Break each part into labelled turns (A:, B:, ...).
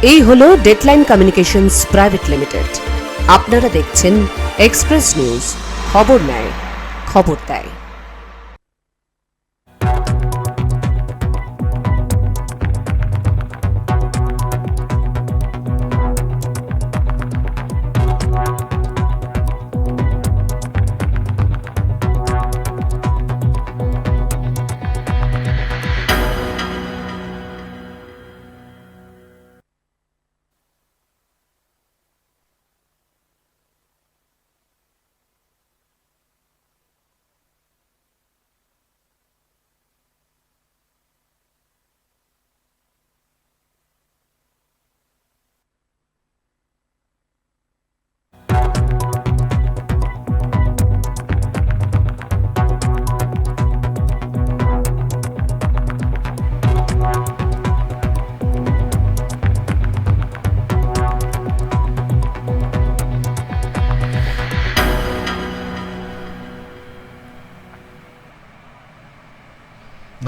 A: এই হলো deadline communications private limited. আপনারা দেখছেন এক্সপ্রেস নিউজ, খবর নেয়, খবর দেয়।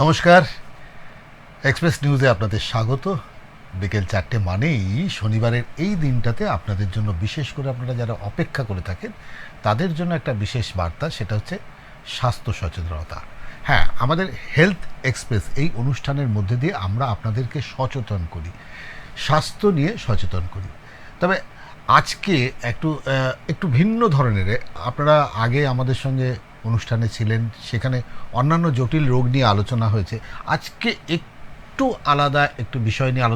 B: নমস্কার, এক্সপ্রেস নিউজে আপনাদের স্বাগত। বিকেল 4টে মানেই শনিবারের এই দিনটাতে আপনাদের জন্য, বিশেষ করে আপনারা যারা অপেক্ষা করে থাকেন তাদের জন্য একটা বিশেষ বার্তা, সেটা হচ্ছে স্বাস্থ্য সচেতনতা। হ্যাঁ, আমাদের হেলথ এক্সপ্রেস এই অনুষ্ঠানের মধ্যে দিয়ে আমরা আপনাদেরকে সচেতন করি, স্বাস্থ্য নিয়ে সচেতন করি। তবে আজকে একটু ভিন্ন ধরনের। আপনারা আগে আমাদের সঙ্গে অনুষ্ঠানে ছিলেন, সেখানে অন্যান্য জটিল রোগ নিয়ে আলোচনা হয়েছে। আজকে একটু আলাদা একটু বিষয় নিয়ে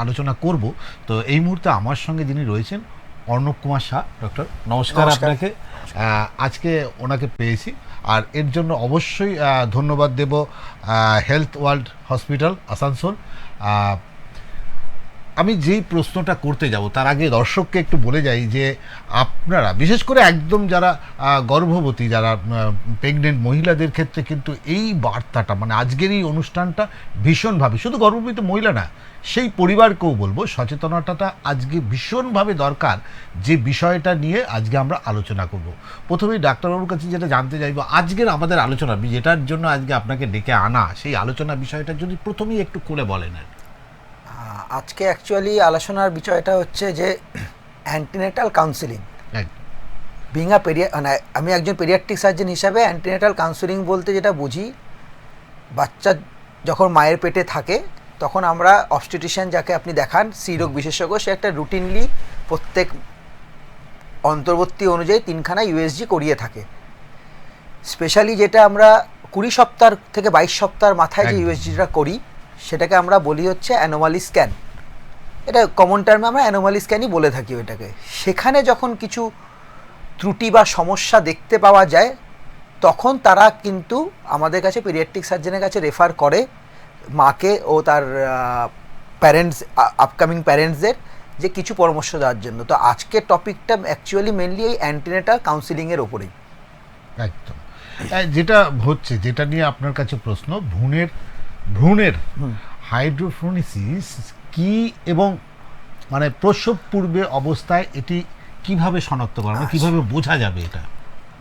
B: আলোচনা করব। তো এই মুহূর্তে আমার সঙ্গে যিনি রয়েছেন, অর্ণব কুমার শাহ ডক্টর, নমস্কার আপনাকে। আজকে ওনাকে পেয়েছি, আর এর জন্য অবশ্যই ধন্যবাদ দেব হেলথ ওয়ার্ল্ড হসপিটাল আসানসোল। আমি যেই প্রশ্নটা করতে যাব তার আগে দর্শককে একটু বলে যাই যে আপনারা বিশেষ করে একদম যারা গর্ভবতী, যারা প্রেগনেন্ট মহিলাদের ক্ষেত্রে কিন্তু এই বার্তাটা, মানে আজকের এই অনুষ্ঠানটা ভীষণভাবে, শুধু গর্ভবতী মহিলা না, সেই পরিবারকেও বলবো সচেতনতাটা আজকে ভীষণভাবে দরকার। যে বিষয়টা নিয়ে আজকে আমরা আলোচনা করব, প্রথমেই ডাক্তারবাবুর কাছে যেটা জানতে চাইবো, আজকের আমাদের আলোচনা যেটার জন্য আজকে আপনাকে ডেকে আনা, সেই আলোচনা বিষয়টা যদি প্রথমেই একটু খুলে বলেন।
C: আজকে অ্যাকচুয়ালি আলোচনার বিষয়টা হচ্ছে যে অ্যান্টিনেটাল কাউন্সিলিং। মানে আমি একজন পেডিয়াট্রিক সার্জন হিসাবে অ্যান্টিনেটাল কাউন্সিলিং বলতে যেটা বুঝি, বাচ্চা যখন মায়ের পেটে থাকে তখন আমরা অবস্টেট্রিশিয়ান যাকে আপনি দেখান, স্ত্রীরোগ বিশেষজ্ঞ, সে একটা রুটিনলি প্রত্যেক অন্তর্বর্তী অনুযায়ী 3খানা ইউএসজি করিয়ে থাকে। স্পেশালি যেটা আমরা 20 সপ্তাহ থেকে 22 সপ্তাহের মাথায় যে ইউএসজিটা করি সেটাকে আমরা বলি হচ্ছে অ্যানোমালি স্ক্যান। এটা কমন টার্মে আমরা অ্যানোমালি স্ক্যানই বলে থাকি ওইটাকে। সেখানে যখন কিছু ত্রুটি বা সমস্যা দেখতে পাওয়া যায় তখন তারা কিন্তু আমাদের কাছে পেডিয়াট্রিক সার্জনের কাছে রেফার করে মাকে ও তার প্যারেন্টস, আপকামিং প্যারেন্টসদের, যে কিছু পরামর্শ দেওয়ার জন্য। তো আজকের টপিকটা অ্যাকচুয়ালি মেনলি এই অ্যান্টিনেটাল কাউন্সিলিংয়ের ওপরেই।
B: একদম যেটা হচ্ছে, যেটা নিয়ে আপনার কাছে প্রশ্ন, ভ্রূণের হাইড্রোফ্রোনিসিস কি এবং মানে প্রসব পূর্বে অবস্থায় এটি কিভাবে শনাক্ত করা, কিভাবে বোঝা যাবে এটা?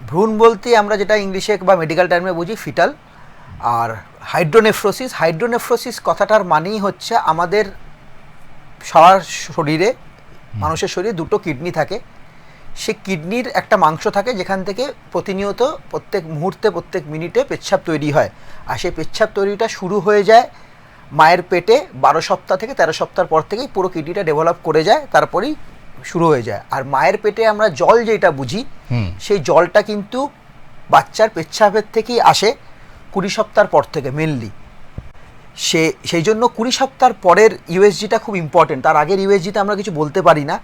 C: ভ্রূণ বলতে আমরা যেটা ইংলিশে বা মেডিকেল টার্মে বুঝি ফিটাল। আর হাইড্রোনেফ্রোসিস কথাটার মানেই হচ্ছে আমাদের সবার শরীরে, মানুষের শরীরে 2টো কিডনি থাকে। সে কিডনির একটা মাংস থাকে যেখান থেকে প্রতিনিয়ত প্রত্যেক মুহূর্তে প্রত্যেক মিনিটে পেচ্ছাপ তৈরি হয়। আর সেই পেচ্ছাপ তৈরিটা শুরু হয়ে যায় মায়ের পেটে 12 সপ্তাহ থেকে 13 সপ্তাহ পর থেকেই পুরো কিডনিটা ডেভেলপ করে যায়, তারপরেই শুরু হয়ে যায়। আর মায়ের পেটে আমরা জল যেটা বুঝি, সেই জলটা কিন্তু বাচ্চার পেচ্ছাপের থেকেই আসে 20 সপ্তাহ পর থেকে মেনলি। সেই জন্য 20 সপ্তাহ পরের ইউএসজিটা খুব ইম্পর্টেন্ট, তার আগের ইউএসজিতে আমরা কিছু বলতে পারি না।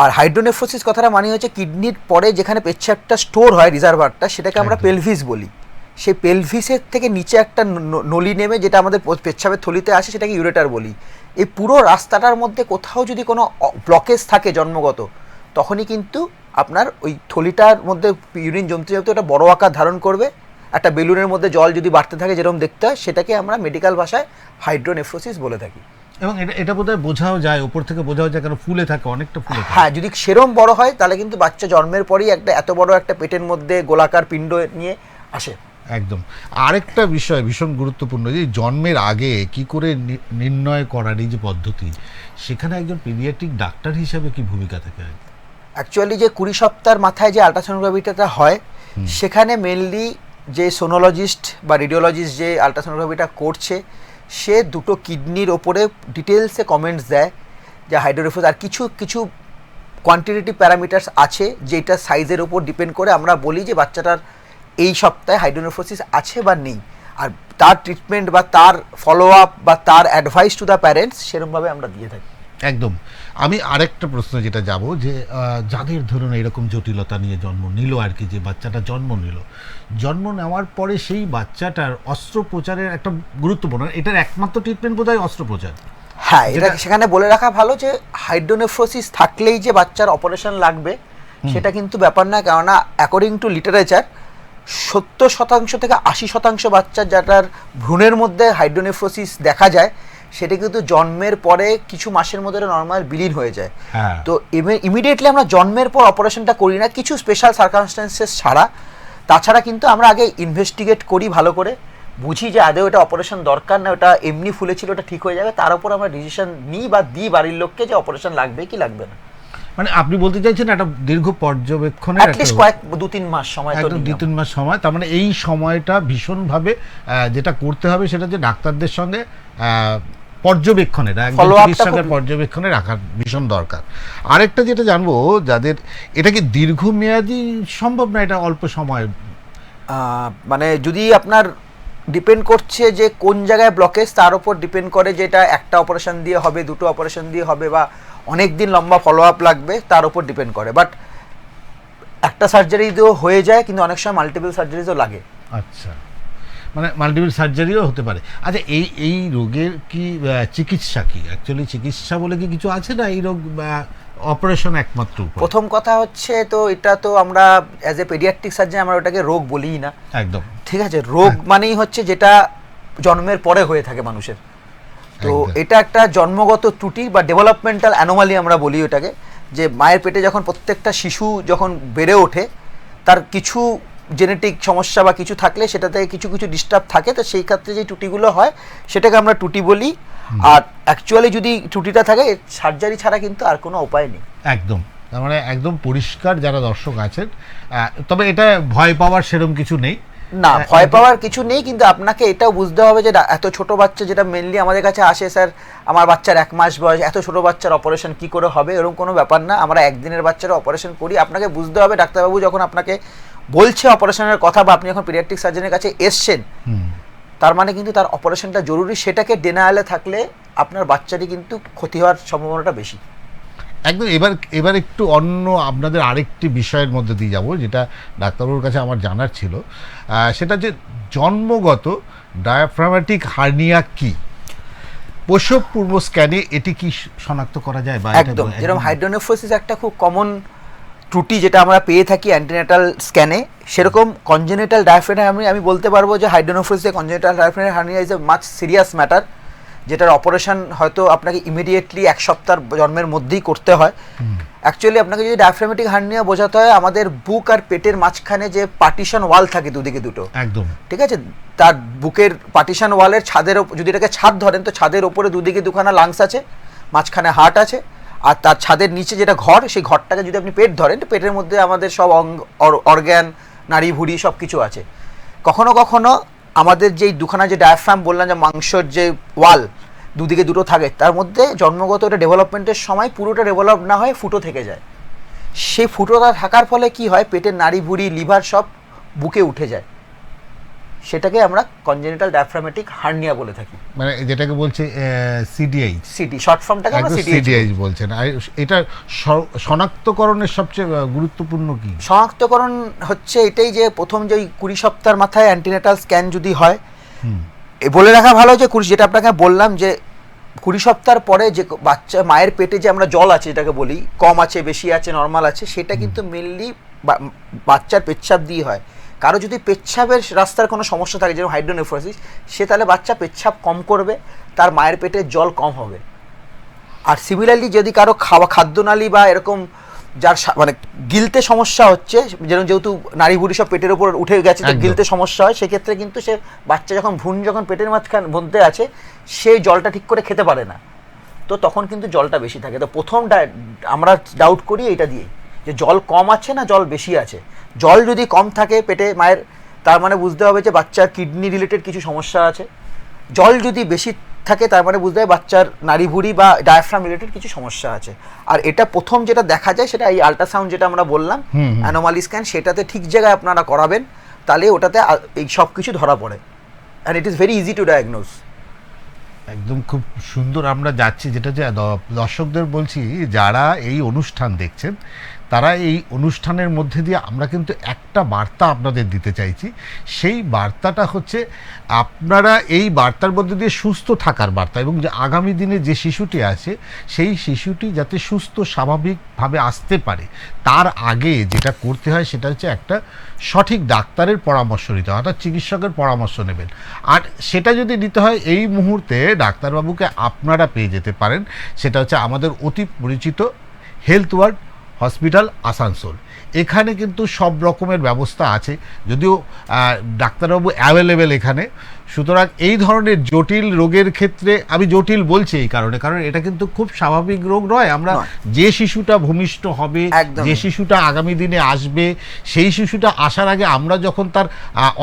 C: আর হাইড্রোনেফ্রোসিস কথাটা মানে হচ্ছে কিডনির পরে যেখানে পেচ্ছাপটা স্টোর হয়, রিজার্ভারটা, সেটাকে আমরা পেলভিস বলি। সেই পেলভিসের থেকে নিচে একটা নলি নেমে যেটা আমাদের পেচ্ছাপের থলিতে আসে সেটাকে ইউরেটার বলি। এই পুরো রাস্তাটার মধ্যে কোথাও যদি কোনো ব্লকেজ থাকে জন্মগত, তখনই কিন্তু আপনার ওই থলিটার মধ্যে ইউরিন জমতে জমতে ওটা বড় আকার ধারণ করবে। একটা বেলুনের মধ্যে জল যদি বাড়তে থাকে যেরকম দেখতে হয়, সেটাকে আমরা মেডিকেল ভাষায় হাইড্রোনেফ্রোসিস বলে থাকি।
B: এবং এটা বোধহয় বোঝাও যায়, উপর থেকে বোঝাও যায়, কারণ ফুলে থাকে, অনেকটা ফুলে থাকে।
C: হ্যাঁ, যদি সেরম বড় হয় তাহলে কিন্তু বাচ্চা জন্মের পরই এত বড় একটা পেটের মধ্যে গোলাকার পিণ্ড নিয়ে আসে।
B: একদম। আরেকটা বিষয় ভীষণ গুরুত্বপূর্ণ, যে জন্মের আগে কি করে নির্ণয় করার এই যে পদ্ধতি, সেখানে একজন পিডিয়াট্রিক ডাক্তার হিসাবে কি ভূমিকা থাকে?
C: অ্যাকচুয়ালি যে 20 সপ্তাহের মাথায় যে আলট্রাসোনোগ্রাফিটা হয়, সেখানে মেনলি যে সোনোলজিস্ট বা রেডিওলজিস্ট যে আলট্রাসোনোগ্রাফিটা করছে, সে দুটো কিডনির ওপরে ডিটেলসে কমেন্টস দেয় যে হাইড্রোনেফ্রোসিস, আর কিছু কিছু কোয়ান্টিটেটিভ প্যারামিটার্স আছে যেটা সাইজের ওপর ডিপেন্ড করে আমরা বলি যে বাচ্চাটার এই সপ্তাহে হাইড্রোনেফ্রোসিস আছে বা নেই, আর তার ট্রিটমেন্ট বা তার ফলো আপ বা তার অ্যাডভাইস টু দ্য প্যারেন্টস সেরকমভাবে আমরা দিয়ে থাকি।
B: একদম। আমি আরেকটা প্রশ্ন যেটা যাব, যে যাদের ধরুন এরকম জটিলতা নিয়ে জন্ম নিল আর কি, যে বাচ্চাটা জন্ম নিল, জন্ম নেওয়ার পরে সেই বাচ্চাটার অস্ত্রোপচারের একটা গুরুত্বপূর্ণ, এটার একমাত্র ট্রিটমেন্ট বোধহয় অস্ত্রোপচার।
C: হ্যাঁ, এটা সেখানে বলে রাখা ভালো যে হাইড্রোনেফ্রোসিস থাকলেই যে বাচ্চার অপারেশন লাগবে সেটা কিন্তু ব্যাপার না, কেননা অ্যাকর্ডিং টু লিটারেচার 70% থেকে 80% বাচ্চা যাটার ভ্রূণের মধ্যে হাইড্রোনেফ্রোসিস দেখা যায়, সেটা কিন্তু জন্মের পরে কিছু মাসের মধ্যে নর্মাল বিলীন হয়ে যায়। তো ইমিডিয়েটলি আমরা জন্মের পর অপারেশনটা করি না, কিছু স্পেশাল সার্কামস্ট্যান্সেস ছাড়া। তাছাড়া কিন্তু আমরা আগে ইনভেস্টিগেট করি ভালো করে, বুঝি যে আদৌ এটা অপারেশন দরকার না, ওটা এমনি ফুলেছিল, ওটা ঠিক হয়ে যাবে, তার উপর আমরা ডিসিশন নিই বা দিই বাড়ির লোককে যে অপারেশন লাগবে কি লাগবে না।
B: মানে আপনি বলতে চাইছেন একটা দীর্ঘ পর্যবেক্ষণের
C: অ্যাটলিস্ট কয়েক 2-3 মাস সময়, তো
B: 2-3 মাস সময়। তার মানে এই সময়টা ভীষণভাবে যেটা করতে হবে সেটা যে ডাক্তারদের সঙ্গে পর্যবেক্ষণের, একজন চিকিৎসকের পর্যবেক্ষণে রাখার ভীষণ দরকার। আরেকটা যেটা জানবো, যাদের এটা কি দীর্ঘমেয়াদী সম্ভব না, এটা অল্প সময়?
C: মানে যদি আপনার ডিপেন্ড করছে যে কোন জায়গায় ব্লকেজ, তার উপর ডিপেন্ড করে যে এটা একটা অপারেশন দিয়ে হবে, দুটো অপারেশন দিয়ে হবে, বা অনেক দিন লম্বা ফলো আপ লাগবে, তার উপর ডিপেন্ড করে। বাট একটা সার্জারি দিয়েও হয়ে যায়, কিন্তু অনেক সময় মাল্টিপল সার্জারিজও লাগে।
B: আচ্ছা, মানে মাল্টিপল সার্জারিও হতে পারে। আচ্ছা, এই রোগের কি চিকিৎসা কি, অ্যাকচুয়ালি চিকিৎসা বলে কি কিছু আছে না, এই রোগ অপারেশন একমাত্র?
C: প্রথম কথা হচ্ছে, তো এটা তো আমরা অ্যাজ এ পেডিয়াট্রিক সার্জন আমরা ওটাকে রোগ বলিই না।
B: একদম
C: ঠিক আছে, রোগ মানেই হচ্ছে যেটা জন্মের পরে হয়ে থাকে মানুষের। তো এটা একটা জন্মগত ত্রুটি বা ডেভেলপমেন্টাল অ্যানোমালি আমরা বলি ওটাকে, যে মায়ের পেটে যখন প্রত্যেকটা শিশু যখন বেড়ে ওঠে, তার কিছু জেনেটিক সমস্যা বা কিছু থাকলে সেটাতে কিছু কিছু ডিস্টার্ব থাকে, তো সেই ক্ষেত্রে যে ত্রুটিগুলো হয় সেটাকে আমরা ত্রুটি বলি। আর অ্যাকচুয়ালি যদি ত্রুটিটা থাকে, সার্জারি ছাড়া কিন্তু আর কোনো উপায় নেই।
B: একদম, তার মানে একদম পরিষ্কার যারা দর্শক আছেন। তবে এটা ভয় পাওয়ার সেরকম কিছু নেই
C: না, ভয় পাওয়ার কিছু নেই, কিন্তু আপনাকে এটাও বুঝতে হবে যে এত ছোট বাচ্চা, যেটা মেনলি আমাদের কাছে আসে, স্যার আমার বাচ্চার 1 মাস বয়স, এত ছোট বাচ্চার অপারেশন কি করে হবে, এরকম কোনো ব্যাপার না। আমরা একদিনের বাচ্চারও অপারেশন করি। আপনাকে বুঝতে হবে ডাক্তারবাবু যখন আপনাকে বলছে অপারেশনের কথা, বা আপনি যখন পিডিয়াট্রিক সার্জনের কাছে এসছেন, তার মানে কিন্তু তার অপারেশনটা জরুরি। সেটাকে ডেনায়ালে থাকলে আপনার বাচ্চারই কিন্তু ক্ষতি হওয়ার সম্ভাবনাটা বেশি।
B: একদম। এবার একটু অন্য আপনাদের আরেকটি বিষয়ের মধ্যে দিয়ে যাব, যেটা ডাক্তারবাবুর কাছে আমার জানার ছিল, সেটা যে জন্মগত ডায়াফ্রামেটিক হার্নিয়া কি, প্রসব পূর্ব স্ক্যানে এটি কি শনাক্ত করা যায়? বা
C: একদম, যেরকম হাইড্রোনেফ্রোসিস একটা খুব কমন ত্রুটি যেটা আমরা পেয়ে থাকি অ্যান্টিনেটাল স্ক্যানে, সেরকম কনজেনিটাল ডায়াফ্রামেটিক হার্নিয়া আমি বলতে পারবো যে hydronephrosis congenital diaphragmatic hernia is a much serious matter, যেটার অপারেশন হয়তো আপনাকে ইমিডিয়েটলি 1 সপ্তাহ জন্মের মধ্যেই করতে হয়। অ্যাকচুয়ালি আপনাকে যদি ডায়াফ্রামেটিক হার্নিয়া বোঝাতে হয়, আমাদের বুক আর পেটের মাঝখানে যে পার্টিশন ওয়াল থাকে দুদিকে দুটো, একদম ঠিক আছে, তার বুকের পার্টিশন ওয়ালের ছাদের, যদি এটাকে ছাদ ধরেন, তো ছাদের ওপরে দুদিকে দুখানা লাংস আছে, মাঝখানে হার্ট আছে, আর তার ছাদের নিচে যেটা ঘর, সেই ঘরটাকে যদি আপনি পেট ধরেন, তো পেটের মধ্যে আমাদের সব অর্গ্যান, নাড়ি ভুড়ি সব কিছু আছে। কখনো কখনো আমাদের যেই দুখানা যে ডায়াফ্রাম বললাম, যে মাংসর যে ওয়াল দুদিকে দুটো থাকে, তার মধ্যে জন্মগত এটা ডেভেলপমেন্টের সময় পুরোটা ডেভেলপ না হয়ে ফুটো থেকে যায়। সেই ফুটোটা থাকার ফলে কি হয়, পেটের নাড়ি ভুড়ি, লিভার সব বুকে উঠে যায়। সেটাকে আমরা কনজেনিটাল ডায়াফ্রামেটিক হার্নিয়া বলে থাকি,
B: মানে যেটাকে বলছে সিডিএইচ,
C: সিডি শর্ট ফর্মটাকে আমরা
B: সিডিএইচ বলছেন। আর এটা শনাক্তকরণের সবচেয়ে গুরুত্বপূর্ণ কি?
C: শনাক্তকরণ হচ্ছে এটাই যে প্রথম যে 20 সপ্তাহের মাথায় অ্যান্টিনেটাল স্ক্যান যদি হয়, বলে রাখা ভালো যে যেটা আপনাকে বললাম, যে 20 সপ্তাহের পরে যে বাচ্চা মায়ের পেটে যে আমরা জল আছে, যেটাকে বলি কম আছে, বেশি আছে, নর্মাল আছে, সেটা কিন্তু মেনলি বাচ্চার পেচ্ছাপ দিয়ে হয়। কারো যদি পেচ্ছাপের রাস্তার কোনো সমস্যা থাকে, যেরকম হাইড্রোনেফ্রোসিস, সে তাহলে বাচ্চা পেচ্ছাপ কম করবে, তার মায়ের পেটে জল কম হবে। আর সিমিলারলি যদি কারো খাদ্যনালী বা এরকম যার মানে গিলতে সমস্যা হচ্ছে, যেহেতু নাড়ি ভুড়ি সব পেটের উপর উঠে গেছে, তো গিলতে সমস্যা হয়, সেক্ষেত্রে কিন্তু সে বাচ্চা যখন যখন পেটের মাঝখান মধ্যে আছে, সে জলটা ঠিক করে খেতে পারে না, তো তখন কিন্তু জলটা বেশি থাকে। তো প্রথম আমরা ডাউট করি এটা দিয়ে, যে জল কম আছে না জল বেশি আছে। জল যদি কম থাকে পেটে মায়ের, তার মানে বুঝতে হবে যে বাচ্চার কিডনি রিলেটেড কিছু সমস্যা আছে। জল যদি বেশি থাকে তার মানে বুঝতে হবে বাচ্চার নাড়ি ভুড়ি বা ডায়াফ্রাম রিলেটেড কিছু সমস্যা আছে। আর এটা প্রথম যেটা দেখা যায় সেটা এই আল্ট্রাসাউন্ড যেটা আমরা বললাম, অ্যানোমালি স্ক্যান, সেটাতে ঠিক জায়গায় আপনারা করাবেন, তাহলে ওটাতে এই সব কিছু ধরা পড়ে, and it is very easy to diagnose.
B: একদম খুব সুন্দর আমরা যাচ্ছি, যেটা যে দর্শকদের বলছি যারা এই অনুষ্ঠান দেখছেন, তারা এই অনুষ্ঠানের মধ্যে দিয়ে আমরা কিন্তু একটা বার্তা আপনাদের দিতে চাইছি। সেই বার্তাটা হচ্ছে আপনারা এই বার্তার মধ্যে দিয়ে সুস্থ থাকার বার্তা, এবং যে আগামী দিনে যে শিশুটি আছে সেই শিশুটি যাতে সুস্থ স্বাভাবিকভাবে আসতে পারে, তার আগে যেটা করতে হয় সেটা হচ্ছে একটা সঠিক ডাক্তারের পরামর্শ নিতে হয়, অর্থাৎ চিকিৎসকের পরামর্শ নেবেন। আর সেটা যদি নিতে হয় এই মুহূর্তে ডাক্তারবাবুকে আপনারা পেয়ে যেতে পারেন, সেটা হচ্ছে আমাদের অতি পরিচিত হেলথ ওয়ার্ড হসপিটাল আসানসোল। এখানে কিন্তু সব রকমের ব্যবস্থা আছে, যদিও ডাক্তারবাবু অ্যাভেলেবেল এখানে। সুতরাং এই ধরনের জটিল রোগের ক্ষেত্রে, আমি জটিল বলছি এই কারণে, কারণ এটা কিন্তু খুব স্বাভাবিক রোগ নয়। আমরা যে শিশুটা ভূমিষ্ঠ হবে, যে শিশুটা আগামী দিনে আসবে, সেই শিশুটা আসার আগে আমরা যখন তার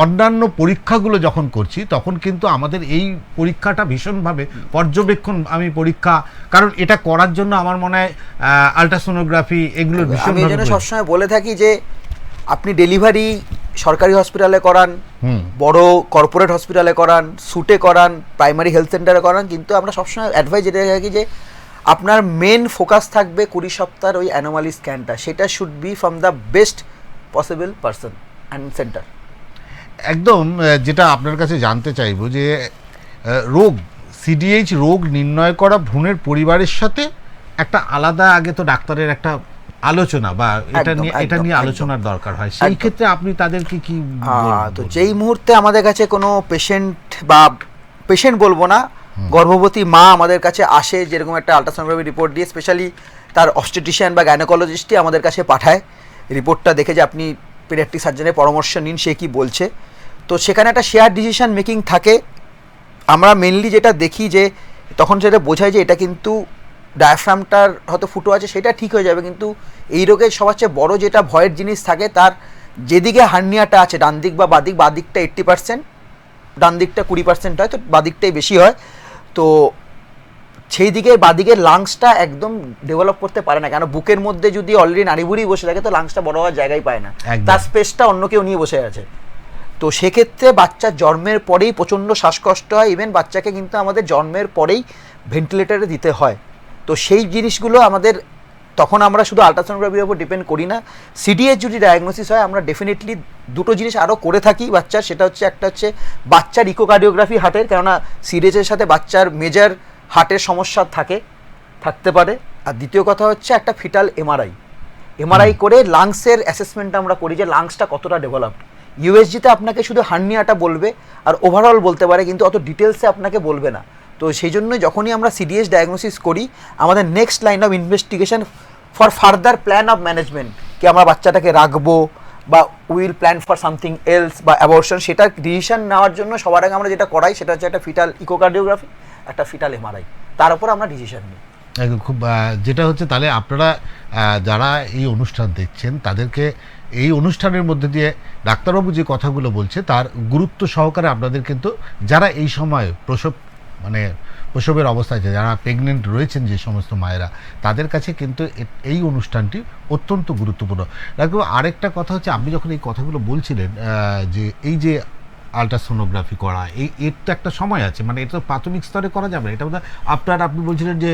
B: অন্যান্য পরীক্ষাগুলো যখন করছি, তখন কিন্তু আমাদের এই পরীক্ষাটা ভীষণভাবে পর্যবেক্ষণ পরীক্ষা, কারণ এটা করার জন্য আমার মনে হয় আলট্রাসোনোগ্রাফি এগুলো ভীষণ।
C: আমি যেন সবসময় বলে থাকি যে আপনি ডেলিভারি সরকারি হসপিটালে করান, বড় কর্পোরেট হসপিটালে করান, সুটে করান, প্রাইমারি হেলথ সেন্টারে করান, কিন্তু আমরা সবসময় অ্যাডভাইস যেটা থাকি যে আপনার মেন ফোকাস থাকবে 20 সপ্তাহের ওই অ্যানোমালি স্ক্যানটা, সেটা should be from the best possible person and centre.
B: একদম, যেটা আপনার কাছে জানতে চাইবো যে রোগ সিডিএইচ রোগ নির্ণয় করা ভ্রূণের পরিবারের সাথে একটা আলাদা আগে তো ডাক্তারের একটা আলোচনা বা এটা নিয়ে আলোচনার দরকার হয়, সেই ক্ষেত্রে আপনি তাদেরকে কি?
C: তো যেই মুহূর্তে আমাদের কাছে কোনো পেশেন্ট বলবো না, গর্ভবতী মা আমাদের কাছে আসে, যেরকম একটা আলট্রাসোনোগ্রাফি রিপোর্ট দিয়ে, স্পেশালি তার অবস্টেট্রিশিয়ান বা গাইনোকোলজিস্টই আমাদের কাছে পাঠায় রিপোর্টটা দেখে যে আপনি পেডিয়াট্রিক সার্জনের পরামর্শ নিন সে কি বলছে। তো সেখানে একটা শেয়ার ডিসিশন মেকিং থাকে। আমরা মেনলি যেটা দেখি যে তখন সেটা বোঝায় যে এটা কিন্তু ডায়াফ্রামটার হয়তো ফুটো আছে, সেটা ঠিক হয়ে যাবে, কিন্তু এই রোগের সবার চেয়ে বড় যেটা ভয়ের জিনিস থাকে, তার যেদিকে হার্নিয়াটা আছে, ডান দিক বা বাদিক, বাদিকটা 80%, ডান দিকটা 20% হয়, তো বাদিকটাই বেশি হয়। তো সেই দিকে বাদিকের লাংসটা একদম ডেভেলপ করতে পারে না, কেন বুকের মধ্যে যদি অলরেডি নাড়িভুড়ি বসে থাকে তো লাংসটা বড় হওয়ার জায়গায় পায় না, তার স্পেসটা অন্য কেউ নিয়ে বসে আছে। তো সেক্ষেত্রে বাচ্চার জন্মের পরেই প্রচণ্ড শ্বাসকষ্ট হয়, ইভেন বাচ্চাকে কিন্তু আমাদের জন্মের পরেই ভেন্টিলেটারে দিতে হয়। তো সেই জিনিসগুলো আমাদের, তখন আমরা শুধু আলট্রাসোনোগ্রাফির উপর ডিপেন্ড করি না, সিডিএইচ যদি ডায়াগনোসিস হয় আমরা ডেফিনেটলি দুটো জিনিস আরও করে থাকি বাচ্চার, সেটা হচ্ছে একটা হচ্ছে বাচ্চার ইকোকার্ডিওগ্রাফি হার্টের, কেননা সিডিএইচের সাথে বাচ্চার মেজর হার্টের সমস্যা থাকতে পারে। আর দ্বিতীয় কথা হচ্ছে একটা ফিটাল এমআরআই করে লাংসের অ্যাসেসমেন্টটা আমরা করি যে লাংসটা কতটা ডেভেলপড। ইউএসজিতে আপনাকে শুধু হার্নিয়াটা বলবে আর ওভারঅল বলতে পারে, কিন্তু অত ডিটেলসে আপনাকে বলবে না। তো সেই জন্য যখনই আমরা সিডিএইচ ডায়াগনোসিস করি, আমাদের next line of investigation for further plan of management, কি আমরা বাচ্চাটাকে রাখবো বা will plan for something else বা অ্যাবর্শন, সেটা ডিসিশন নেওয়ার জন্য সবার আগে আমরা যেটা করাই সেটা হচ্ছে একটা ফিটাল ইকোকার্ডিওগ্রাফি, একটা ফিটাল এমআরআই, তার উপর আমরা ডিসিশন নিই।
B: খুব যেটা হচ্ছে, তাহলে আপনারা যারা এই অনুষ্ঠান দেখছেন তাদেরকে এই অনুষ্ঠানের মধ্যে দিয়ে ডাক্তারবাবু যে কথাগুলো বলছে তার গুরুত্ব সহকারে আপনাদের কিন্তু, যারা এই সময় প্রসবের অবস্থায় যারা প্রেগনেন্ট রয়েছেন যে সমস্ত মায়েরা, তাদের কাছে কিন্তু এই অনুষ্ঠানটি অত্যন্ত গুরুত্বপূর্ণ। ডাক্তারবাবু, আরেকটা কথা হচ্ছে, আপনি যখন এই কথাগুলো বলছিলেন যে এই যে আলট্রাসোনোগ্রাফি করা, এর তো একটা সময় আছে, এটা তো প্রাথমিক স্তরে করা যাবে, এটা বোধহয় আপনি বলছিলেন যে,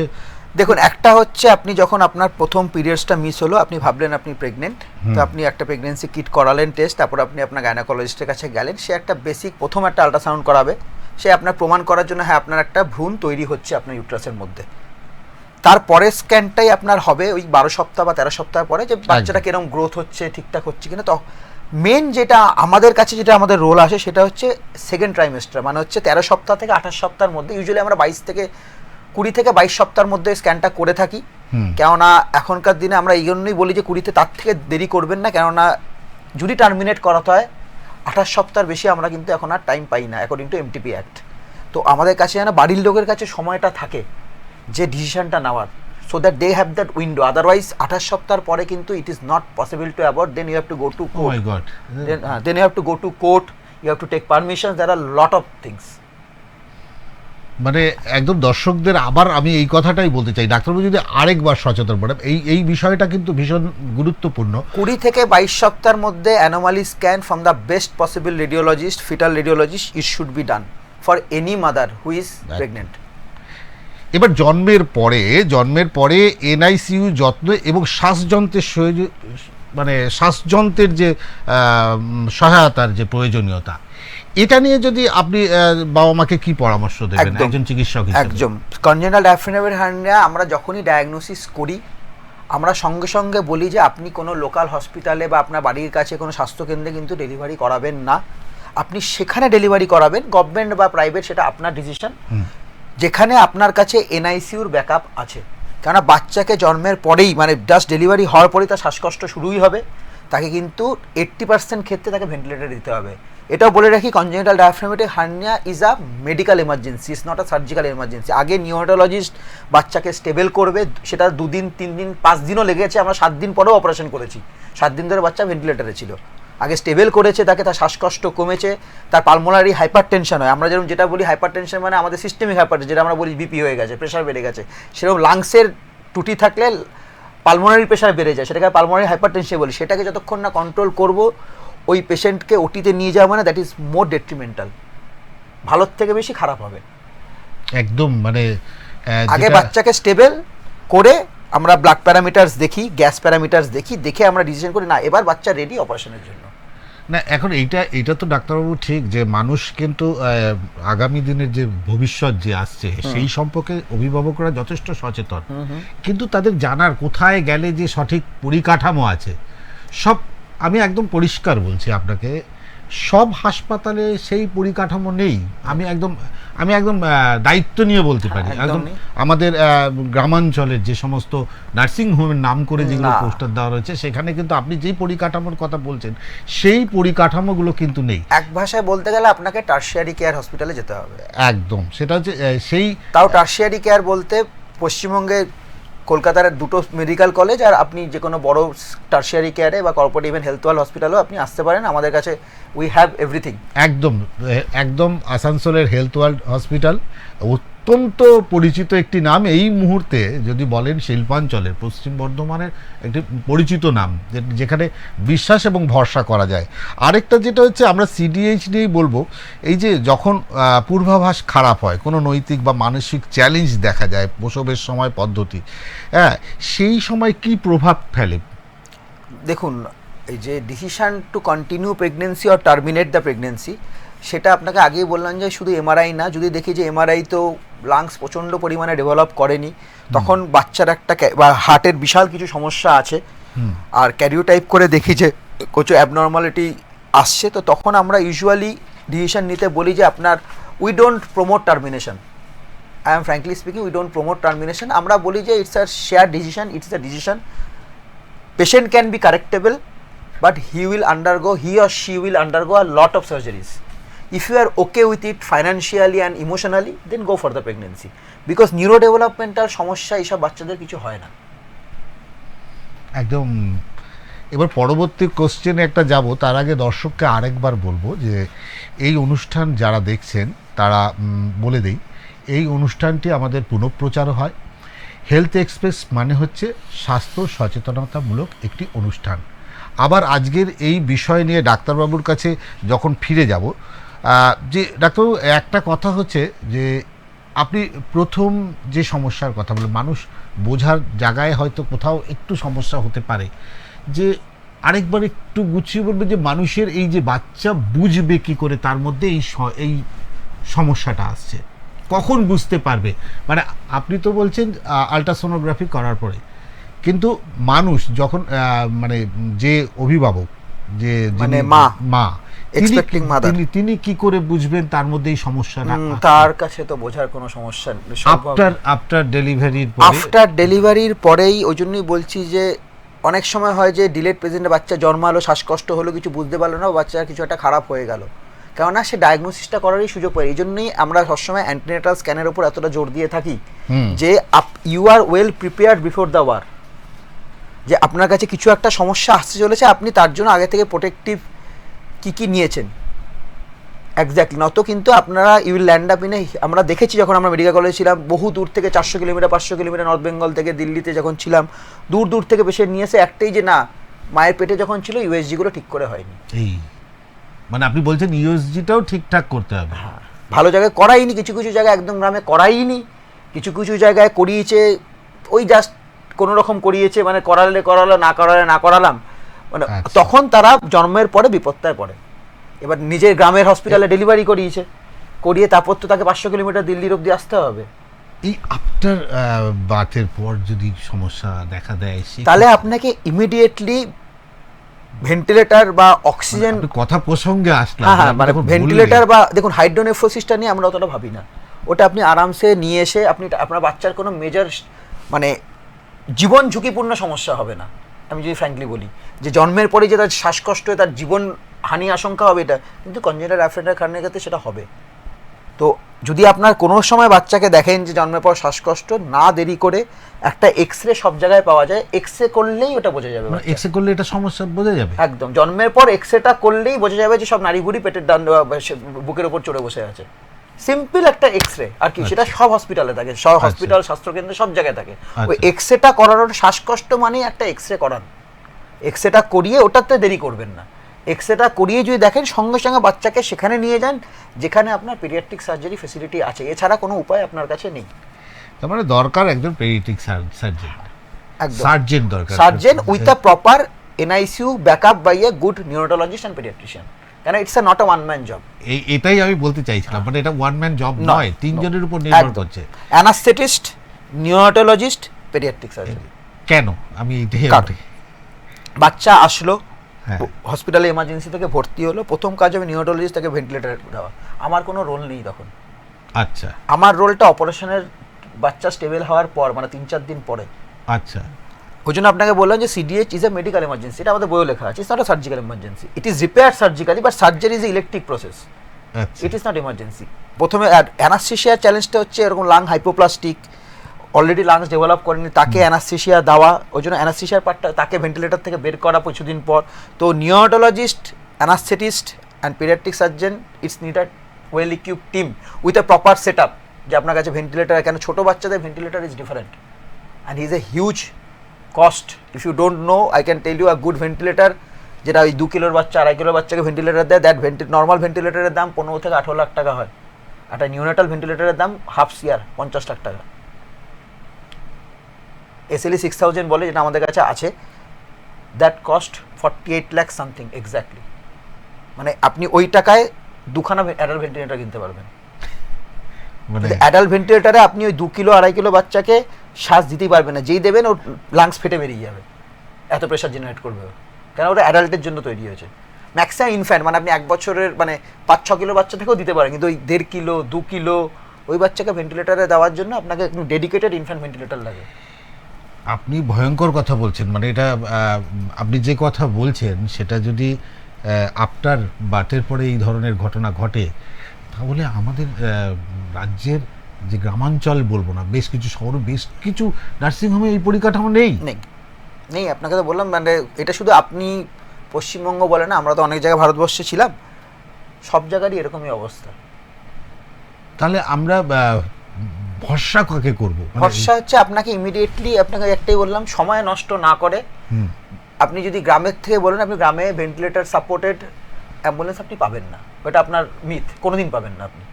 C: দেখুন, একটা হচ্ছে আপনি যখন আপনার প্রথম পিরিয়ডসটা মিস হলো, আপনি ভাবলেন আপনি প্রেগনেন্ট, তো আপনি একটা প্রেগনেন্সি কিট করালেন টেস্ট, তারপর আপনি আপনার গাইনোকোলজিস্টের কাছে গেলেন, সে একটা বেসিক প্রথম একটা আলট্রাসাউন্ড করাবে, সে আপনার প্রমাণ করার জন্য হ্যাঁ আপনার একটা ভ্রূণ তৈরি হচ্ছে আপনার ইউট্রাসের মধ্যে। তারপরের স্ক্যানটাই আপনার হবে ওই 12 সপ্তাহ বা 13 সপ্তাহ পরে, যে বাচ্চাটা কিরকম গ্রোথ হচ্ছে, ঠিকঠাক হচ্ছে কিনা। তো মেন যেটা আমাদের কাছে যেটা আমাদের রোল আসে সেটা হচ্ছে সেকেন্ড ট্রাইমেস্টার, মানে হচ্ছে 13 সপ্তাহ থেকে 28 সপ্তাহের মধ্যে, ইউজুয়ালি আমরা 20 থেকে 22 সপ্তাহের মধ্যে স্ক্যানটা করে থাকি। কেননা এখনকার দিনে আমরা এই জন্যই বলি যে 20-তে তার থেকে দেরি করবেন না, কেননা যদি টার্মিনেট করাতে হয় 28 সপ্তাহের বেশি আমরা কিন্তু এখন আর টাইম পাই না অ্যাকর্ডিং টু এমটিপি অ্যাক্ট। তো আমাদের কাছে যেন বাড়ির লোকের কাছে সময়টা থাকে যে ডিসিশনটা নেওয়ার, so that they have that window. Otherwise 28 সপ্তাহের পরে কিন্তু it is not possible to avoid, then you have to go to court, then you have to go to court, you have to take permission, there are lot of things.
B: মানে একদম দর্শকদের আবার আমি এই কথাটাই বলতে চাই, ডাক্তারবাবু যদি আরেকবার সচেতন করেন, এই বিষয়টা কিন্তু ভীষণ গুরুত্বপূর্ণ।
C: 20 থেকে 22 সপ্তাহের মধ্যে anomaly scan from the best possible radiologist, fetal radiologist, it should be done for any mother who is pregnant.
B: এবার জন্মের পরে এনআইসিইউ যত্ন এবং শ্বাসযন্ত্রের মানে শ্বাসযন্ত্রের যে সহায়তার যে প্রয়োজনীয়তা, এটা নিয়ে যদি আপনি বাবা মাকে কি পরামর্শ দেবেন একজন চিকিৎসক হিসেবে?
C: একদম, কনজেনাল ডায়াফ্রামের হার্নিয়া আমরা যখনই ডায়াগনোসিস করি আমরা সঙ্গে সঙ্গে বলি যে আপনি কোনো লোকাল হসপিটালে বা আপনার বাড়ির কাছে কোনো স্বাস্থ্যকেন্দ্রে কিন্তু ডেলিভারি করাবেন না, আপনি সেখানে ডেলিভারি করাবেন, গভর্নমেন্ট বা প্রাইভেট সেটা আপনার ডিসিশন, যেখানে আপনার কাছে এনআইসিইউর ব্যাকআপ আছে। কেননা বাচ্চাকে জন্মের পরেই মানে জাস্ট ডেলিভারি হওয়ার পরেই তার শ্বাসকষ্ট শুরুই হবে, তাকে কিন্তু 80% ক্ষেত্রে তাকে ভেন্টিলেটর দিতে হবে। এটাও বলে রাখি, congenital diaphragmatic hernia is a medical emergency, is not a surgical emergency. আগে নিওরোলজিস্ট বাচ্চাকে স্টেবল করবে, সেটা 2 দিন 3 দিন 5 দিনও লেগেছে, আমরা 7 দিন পরেও অপারেশন করেছি, 7 দিন ধরে বাচ্চা ভেন্টিলেটরে ছিল। আগে স্টেবল করেছে তাকে, তার শ্বাসকষ্ট কমেছে, তার পালমোনারি হাইপার টেনশন হয়, আমরা যেরকম যেটা বলি হাইপার টেনশন মানে আমাদের সিস্টেমিক হাইপার, যেটা আমরা বলি বিপি হয়ে গেছে, প্রেশার বেড়ে গেছে, সেরকম লাংসের ত্রুটি থাকলে পালমোনারি প্রেশার বেড়ে যায়, সেটাকে পালমোনারি হাইপার টেনশন বলি। সেটাকে যতক্ষণ না কন্ট্রোল করবো ওই পেশেন্টকে ওটিতে নিয়ে যাওয়া মানে দ্যাট ইজ মোর ডেট্রিমেন্টাল, ভালোর থেকে বেশি খারাপ হবে।
B: একদম মানে
C: আগে বাচ্চাকে স্টেবল করে আমরা ব্লাড প্যারামিটারস দেখি, গ্যাস প্যারামিটারস দেখি, দেখে আমরা ডিসিশন করি না এবার বাচ্চা রেডি অপারেশনের জন্য।
B: না এখন এইটা তো ডাক্তারবাবু ঠিক যে মানুষ কিন্তু আগামী দিনের যে ভবিষ্যৎ যে আসছে সেই সম্পর্কে অভিভাবকরা যথেষ্ট সচেতন, কিন্তু তাদের জানার কোথায় গেলে যে সঠিক পরিকাঠামো আছে সব, আমি একদম পরিষ্কার বলছি আপনাকে, সব হাসপাতালে সেই পরিকাঠামো নেই। আমি একদম দায়িত্ব নিয়ে বলতে পারি, একদম আমাদের গ্রামাঞ্চলের যে সমস্ত নার্সিং হোমের নাম করে যেগুলো পোস্টার দেওয়া রয়েছে সেখানে কিন্তু আপনি যেই পরিকাঠামোর কথা বলছেন সেই পরিকাঠামোগুলো কিন্তু নেই।
C: এক ভাষায় বলতে গেলে আপনাকে টারশিয়ারি কেয়ার হসপিটালে যেতে হবে।
B: একদম, সেটা হচ্ছে সেই,
C: তাও টারশিয়ারি কেয়ার বলতে পশ্চিমবঙ্গে কলকাতার 2টো মেডিকেল কলেজ, আর আপনি যে কোনো বড় টারশিয়ারি কেয়ারে বা কর্পোরেট ইভেন হেলথ ওয়াল হসপিটালেও আপনি আসতে পারেন, আমাদের কাছে উই হ্যাভ এভরিথিং।
B: একদম আসানসোলের হেলথ ওয়ার্ল্ড হসপিটাল অত্যন্ত পরিচিত একটি নাম এই মুহূর্তে, যদি বলেন শিল্পাঞ্চলের পশ্চিম বর্ধমানের একটি পরিচিত নাম, যেখানে বিশ্বাস এবং ভরসা করা যায়। আরেকটা যেটা হচ্ছে আমরা সিডিএইচ নিয়েই বলবো, এই যে যখন পূর্বাভাস খারাপ হয়, কোনো নৈতিক বা মানসিক চ্যালেঞ্জ দেখা যায় প্রসবের সময় পদ্ধতি, হ্যাঁ সেই সময় কি প্রভাব ফেলে?
C: দেখুন, এই যে decision to continue pregnancy or terminate the pregnancy, সেটা আপনাকে আগেই বললাম যে শুধু এমআরআই না, যদি দেখি যে এমআরআই তো লাংস প্রচণ্ড পরিমাণে ডেভেলপ করেনি, তখন বাচ্চার একটা বা হার্টের বিশাল কিছু সমস্যা আছে, আর ক্যারিওটাইপ করে দেখি যে কিছু অ্যাবনর্মালিটি আসছে, তো তখন আমরা ইউজুয়ালি ডিসিশন নিতে বলি যে আপনার we don't promote termination. I am frankly speaking, we don't promote termination. আমরা বলি যে it's a share decision, it's a decision, patient can be correctable but he or she will undergo a lot of surgeries. If you are okay with it financially and emotionally, then go for the pregnancy, because neurodevelopmental সমস্যা এইসব বাচ্চাদের কিছু হয় না।
B: একদম। এবার পরবর্তী কোশ্চেনে একটা যাব, তার আগে দর্শককে আরেকবার বলবো যে এই অনুষ্ঠান যারা দেখছেন তারা বলে দেই, এই অনুষ্ঠানটি আমাদের পুনঃপ্রচারও হয়। হেলথ এক্সপ্রেস মানে হচ্ছে স্বাস্থ্য সচেতনতামূলক একটি অনুষ্ঠান। আবার আজকের এই বিষয় নিয়ে ডাক্তারবাবুর কাছে যখন ফিরে যাব, যে ডাক্তারবাবু একটা কথা হচ্ছে যে আপনি প্রথম যে সমস্যার কথা বলেন, মানুষ বোঝার জায়গায় হয়তো কোথাও একটু সমস্যা হতে পারে, যে আরেকবার একটু গুছিয়ে বলবে যে মানুষের এই যে বাচ্চা বুঝবে কি করে তার মধ্যে এই সমস্যাটা আসছে, কখন বুঝতে পারবে? মানে আপনি তো বলছেন আলট্রাসোনোগ্রাফি করার পরে, কিন্তু মানুষ যখন মানে যে অভিভাবক, যে
C: মানে মা, এক্সপেক্টিং মাদার,
B: তিনি কি করে বুঝবেন তার মধ্যে এই সমস্যাটা?
C: তার কাছে তো বোঝার কোনো সমস্যা নেই।
B: আফটার ডেলিভারির
C: আফটার ডেলিভারির পরেই, ওই জন্যই বলছি যে অনেক সময় হয় যে ডিলেড প্রেজেন্টে বাচ্চা জন্মালো, শ্বাসকষ্ট হলো, কিছু বুঝতে পারলো না, বাচ্চার কিছু একটা খারাপ হয়ে গেল, কেননা সে ডায়াগনোসিসটা করারই সুযোগ পায়। এই জন্যই আমরা সবসময় অ্যান্টিনেটাল স্ক্যানের উপর এতটা জোর দিয়ে থাকি যে you are well prepared before the war, যে আপনার কাছে কিছু একটা সমস্যা আসতে চলেছে, আপনি তার জন্য আগে থেকে প্রোটেক্টিভ কী নিয়েছেন এক্স্যাক্টলি। নত কিন্তু আপনারা you will land up in a, আমরা দেখেছি যখন আমরা মেডিকেল কলেজে ছিলাম, বহু দূর থেকে 400 কিলোমিটার 500 কিলোমিটার নর্থ বেঙ্গল থেকে দিল্লিতে যখন ছিলাম, দূর দূর থেকে পেশেন্ট নিয়ে এসে একটাই যে না, মায়ের পেটে যখন ছিল ইউএসজিগুলো ঠিক করে হয়নি।
B: এই মানে আপনি বলছেন ইউএসজিটাও ঠিকঠাক করতে হবে।
C: হ্যাঁ, ভালো জায়গায় করাইনি, কিছু কিছু জায়গায় একদম গ্রামে করাইনি, কিছু কিছু জায়গায় করিয়েছে, ওই জাস্ট কোনো রকম করিয়েছে, মানে করালো, না করালাম, মানে তখন তারা জন্মের পরে বিপত্তায় পড়ে। এবার নিজের গ্রামের হসপিটালে ডেলিভারি করিয়ে তারপর তো তাকে 500 কিলোমিটার দিল্লির অবধি আসতে হবে।
B: এই আফটার বার্থের পর যদি সমস্যা দেখা দেয়,
C: তাহলে আপনাকে ইমিডিয়েটলি ভেন্টিলেটর বা অক্সিজেন,
B: কথা প্রসঙ্গে আসলাম,
C: হ্যাঁ মানে ভেন্টিলেটর বা দেখুন হাইড্রোনেফ্রোসিসটা নিয়ে আমরা অতটা ভাবি না, ওটা আপনি আরামসে নিয়ে এসে আপনি আপনার বাচ্চার কোনো মেজর মানে জীবন ঝুঁকিপূর্ণ সমস্যা হবে না। আমি যদি ফ্র্যাঙ্কলি বলি যে জন্মের পরে যে তার শ্বাসকষ্ট হয়ে তার জীবন হানি আশঙ্কা হবে, এটা কিন্তু কনজেনিটাল অ্যাফারেন্টাল কারণের ক্ষেত্রে সেটা হবে। তো যদি আপনার কোনো সময় বাচ্চাকে দেখেন যে জন্মের পর শ্বাসকষ্ট, না দেরি করে একটা এক্সরে সব জায়গায় পাওয়া যায়, এক্সরে করলেই ওটা বোঝা যাবে।
B: এক্সরে করলে এটা সমস্যা বোঝা যাবে
C: একদম, জন্মের পর এক্সরেটা করলেই বোঝা যাবে যে সব নাড়িভুড়ি পেটের ডান বুকের ওপর চড়ে বসে আছে। সিম্পল একটা এক্সরে, আর কি সেটা সব হসপিটালে থাকে, সব হসপিটাল স্বাস্থ্যকেন্দ্রে সব জায়গায় থাকে। ওই এক্সরেটা করানোর, শ্বাসকষ্ট মানে একটা এক্সরে করান, এক্সরেটা করিয়ে ওটাতে দেরি করবেন না, এক্সরেটা করিয়ে যদি দেখেন সঙ্গে সঙ্গে বাচ্চাকে সেখানে নিয়ে যান যেখানে আপনার পেডিয়াট্রিক সার্জারি ফেসিলিটি আছে, এছাড়া কোনো উপায় আপনার কাছে নেই।
B: তার মানে দরকার একজন পেডিয়াট্রিক সার্জন, সার্জন দরকার,
C: surgeon with a proper NICU backup by a good neurologist and paediatrician, কেন it's a not a one man job.
B: এটাই আমি বলতে চাইছিলাম, মানে এটা ওয়ান ম্যান জব নয়, তিনজনের উপর নির্ভর করছে,
C: অ্যানাস্থেটিস্ট, নিউরোলজিস্ট, পেডিয়াট্রিক সার্জন।
B: কেন আমি এইটাই,
C: বাচ্চা আসলো হসপিটালে এমার্জেন্সি থেকে ভর্তি হলো, প্রথম কাজ হবে নিউরোলজিস্ট তাকে ভেন্টিলেটরে দেওয়া, আমার কোনো রোল নেই তখন।
B: আচ্ছা,
C: আমার রোলটা অপারেশনের বাচ্চা স্টেবল হওয়ার পর, মানে 3-4 দিন পরে।
B: আচ্ছা,
C: ওই জন্য আপনাকে বললাম যে সিডিএইচ ইজ এ মেডিকেল এমার্জেন্সি, এটা আমাদের বইও লেখা আছে, it's not a surgical emergency, it is repair surgically, but surgery is a electric process, it is not emergency. প্রথমে অ্যানাস্থেসিয়ার চ্যালেঞ্জটা হচ্ছে এরকম lung hypoplastic, already lungs develop করেনি, তাকে অ্যানাস্থেসিয়া দেওয়া, ওই জন্য অ্যানাস্থেসিয়ার পার্টটা তাকে ভেন্টিলেটর থেকে বের করা কিছুদিন পর। তো neurologist, anaesthetist and paediatric surgeon, it's need a well equipped team with a proper set up, যে আপনার কাছে ভেন্টিলেটার, কেন ছোটো বাচ্চাদের ventilator is different and is a huge cost. If you don't know, I can tell you a good ventilator, যেটা ওই 2 কিলোর বাচ্চা 2.5 কিলোর বাচ্চাকে ভেন্টিলেটার দেয়, দ্যাট নর্মাল ভেন্টিলেটারের দাম 15 থেকে 18 লাখ টাকা হয়, একটা নিউনেটাল ভেন্টিলেটারের দাম হাফ সিয়ার 50 লাখ টাকা। SLE 6000 বলে, যেটা আমাদের কাছে আছে, that cost 48 lakh something exactly. মানে আপনি ওই টাকায় 2খানা অ্যাডাল্ট ভেন্টিলেটার কিনতে পারবেন। মানে অ্যাডাল্ট ভেন্টিলেটারে আপনি ওই 2 কিলো 2.5 কিলো বাচ্চাকে শ্বাস দিতেই পারবেন না, যেই দেবেন ওর লাংস ফেটে বেরিয়ে যাবে, এত প্রেশার জেনারেট করবে, কেন ওটা অ্যাডাল্টের জন্য তৈরি হয়েছে। ম্যাক্সিমাম ইনফ্যান্ট, মানে আপনি 1 বছরের মানে 5-6 কিলো বাচ্চা থেকেও দিতে পারেন, কিন্তু ওই 1.5 কিলো 2 কিলো ওই বাচ্চাকে ভেন্টিলেটারে দেওয়ার জন্য আপনাকে ডেডিকেটেড ইনফ্যান্ট ভেন্টিলেটার লাগে।
B: আপনি ভয়ঙ্কর কথা বলছেন, মানে এটা আপনি যে কথা বলছেন সেটা যদি আফটার বার্থের পরে এই ধরনের ঘটনা ঘটে, তাহলে আমাদের রাজ্যের যে গ্রামাঞ্চল বলবো না, বেশ কিছু শহরে বেশ কিছু নার্সিংহোমে এই পরিকাঠামো নেই।
C: আপনাকে তো বললাম, মানে এটা শুধু আপনি পশ্চিমবঙ্গ বলে না, আমরা তো অনেক জায়গায় ভারতবর্ষে ছিলাম, সব জায়গারই এরকমই অবস্থা।
B: তাহলে আমরা ভরসা কাকে করবো?
C: ভরসা হচ্ছে আপনাকে ইমিডিয়েটলি, আপনাকে একটাই বললাম, সময় নষ্ট না করে আপনি যদি গ্রামের থেকে বলেন, আপনি গ্রামে ভেন্টিলেটর সাপোর্টেড অ্যাম্বুলেন্স আপনি পাবেন না, ওটা আপনার মিথ, কোনোদিন পাবেন না আপনি।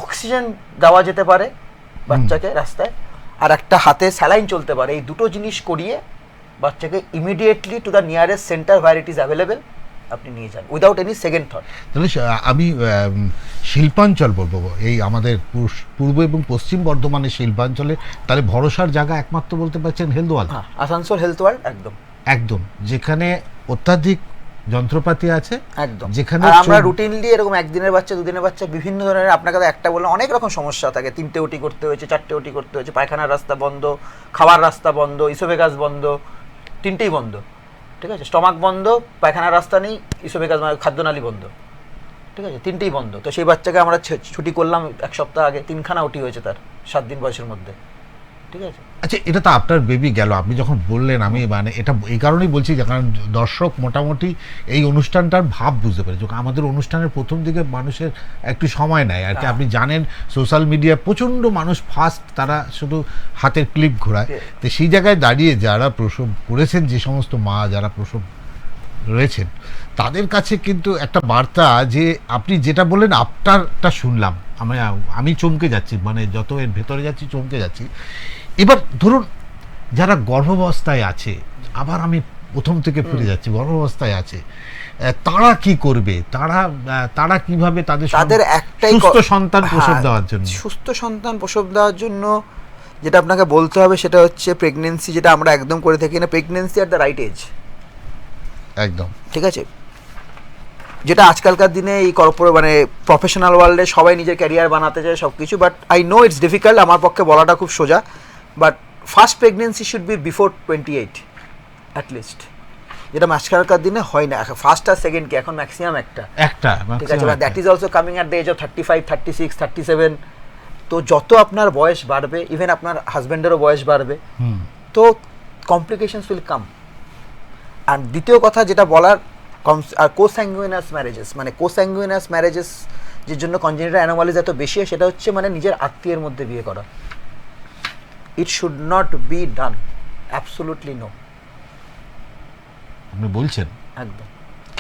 C: অক্সিজেন দেওয়া যেতে পারে বাচ্চাকে রাস্তায়, আর একটা হাতে স্যালাইন চলতে পারে, এই দুটো জিনিস করিয়ে বাচ্চাকে immediately to the nearest centre where it is available আপনি নিয়ে যান উইদাউট এনি সেকেন্ড থট।
B: তাহলে আমি শিল্পাঞ্চল বলবো, এই আমাদের পূর্ব এবং পশ্চিম বর্ধমানের শিল্পাঞ্চলে তাহলে ভরসার জায়গা একমাত্র বলতে পারছেন health world.
C: Asansol health world একদম,
B: যেখানে অত্যাধিক যন্ত্রপাতি আছে
C: একদম,
B: যেখানে
C: আর আমরা রুটিনলি এরকম একদিনের বাচ্চা, দুদিনের বাচ্চা, বিভিন্ন ধরনের, আপনাকে তো একটা বললাম অনেক রকম সমস্যা থাকে, 3টে ওটি করতে হয়েছে, 4টে ওটি করতে হয়েছে, পায়খানার রাস্তা বন্ধ, খাওয়ার রাস্তা বন্ধ, ইসোফেগাস বন্ধ, 3টেই বন্ধ, ঠিক আছে, স্টমাক বন্ধ, পায়খানার রাস্তা নেই, ইসোফেগাস মানে খাদ্যনালী বন্ধ, ঠিক আছে, 3টেই বন্ধ। তো সেই বাচ্চাকে আমরা ছুটি করলাম 1 সপ্তাহ আগে, 3খানা ওটি হয়েছে তার 7 দিন বয়সের মধ্যে, ঠিক আছে।
B: আচ্ছা, এটা তো আপনার বেবি গেল, আপনি যখন বললেন, আমি মানে এটা এই কারণেই বলছি যে কারণ দর্শক মোটামুটি এই অনুষ্ঠানটার ভাব বুঝতে পারে। যখন আমাদের অনুষ্ঠানের প্রথম দিকে মানুষের একটু সময় নেয় আর কি, আপনি জানেন সোশ্যাল মিডিয়া প্রচণ্ড মানুষ ফাস্ট, তারা শুধু হাতের ক্লিপ ঘোরায়। তো সেই জায়গায় দাঁড়িয়ে যারা প্রসব করেছেন, যে সমস্ত মা যারা প্রসব রয়েছেন, তাদের কাছে কিন্তু একটা বার্তা, যে আপনি যেটা বললেন আপনারটা শুনলাম, আমি চমকে যাচ্ছি, মানে যত এর ভেতরে যাচ্ছি চমকে যাচ্ছি। এবার ধরুন যারা গর্ভাবস্থায় আছে, আবার আমি প্রথম থেকে ফিরে যাচ্ছি, গর্ভাবস্থায় আছে, তারা কি করবে, তারা কিভাবে তাদের
C: একটাই
B: সুস্থ সন্তান প্রসব দেওয়ার জন্য,
C: সুস্থ সন্তান প্রসব দেওয়ার জন্য যেটা আপনাকে বলতে হবে সেটা হচ্ছে প্রেগনেন্সি, যেটা আমরা একদম করে থাকি না, pregnancy at the right age,
B: একদম
C: ঠিক আছে। যেটা আজকালকার দিনে এই কর্পোরেট মানে প্রফেশনাল ওয়ার্ল্ডে সবাই নিজের ক্যারিয়ার বানাতে চায় সব কিছু, but I know it's difficult, আমার পক্ষে বলাটা খুব সোজা, but first pregnancy should be before 28 at least, যেটা আজকালকার দিনে হয় না। ফার্স্ট আর সেকেন্ড কি এখন ম্যাক্সিমাম একটা, ঠিক আছে, that is also coming at the age of 35, 36, 37। তো যত আপনার বয়স বাড়বে, ইভেন আপনার হাজব্যান্ডেরও বয়স বাড়বে, তো কমপ্লিকেশনস উইল কাম। আর দ্বিতীয় কথা যেটা বলার, আর কোস্যাঙ্গুইনাস ম্যারেজেস, মানে কোস্যাঙ্গুইনাস ম্যারেজেস যে জন্য কনজেনিটাল অ্যানোমালিজ এত বেশি হয়, সেটা হচ্ছে মানে নিজের আত্মীয়ের মধ্যে বিয়ে করা। It should not be done, absolutely no.
B: আপনি বলছেন
C: একদম,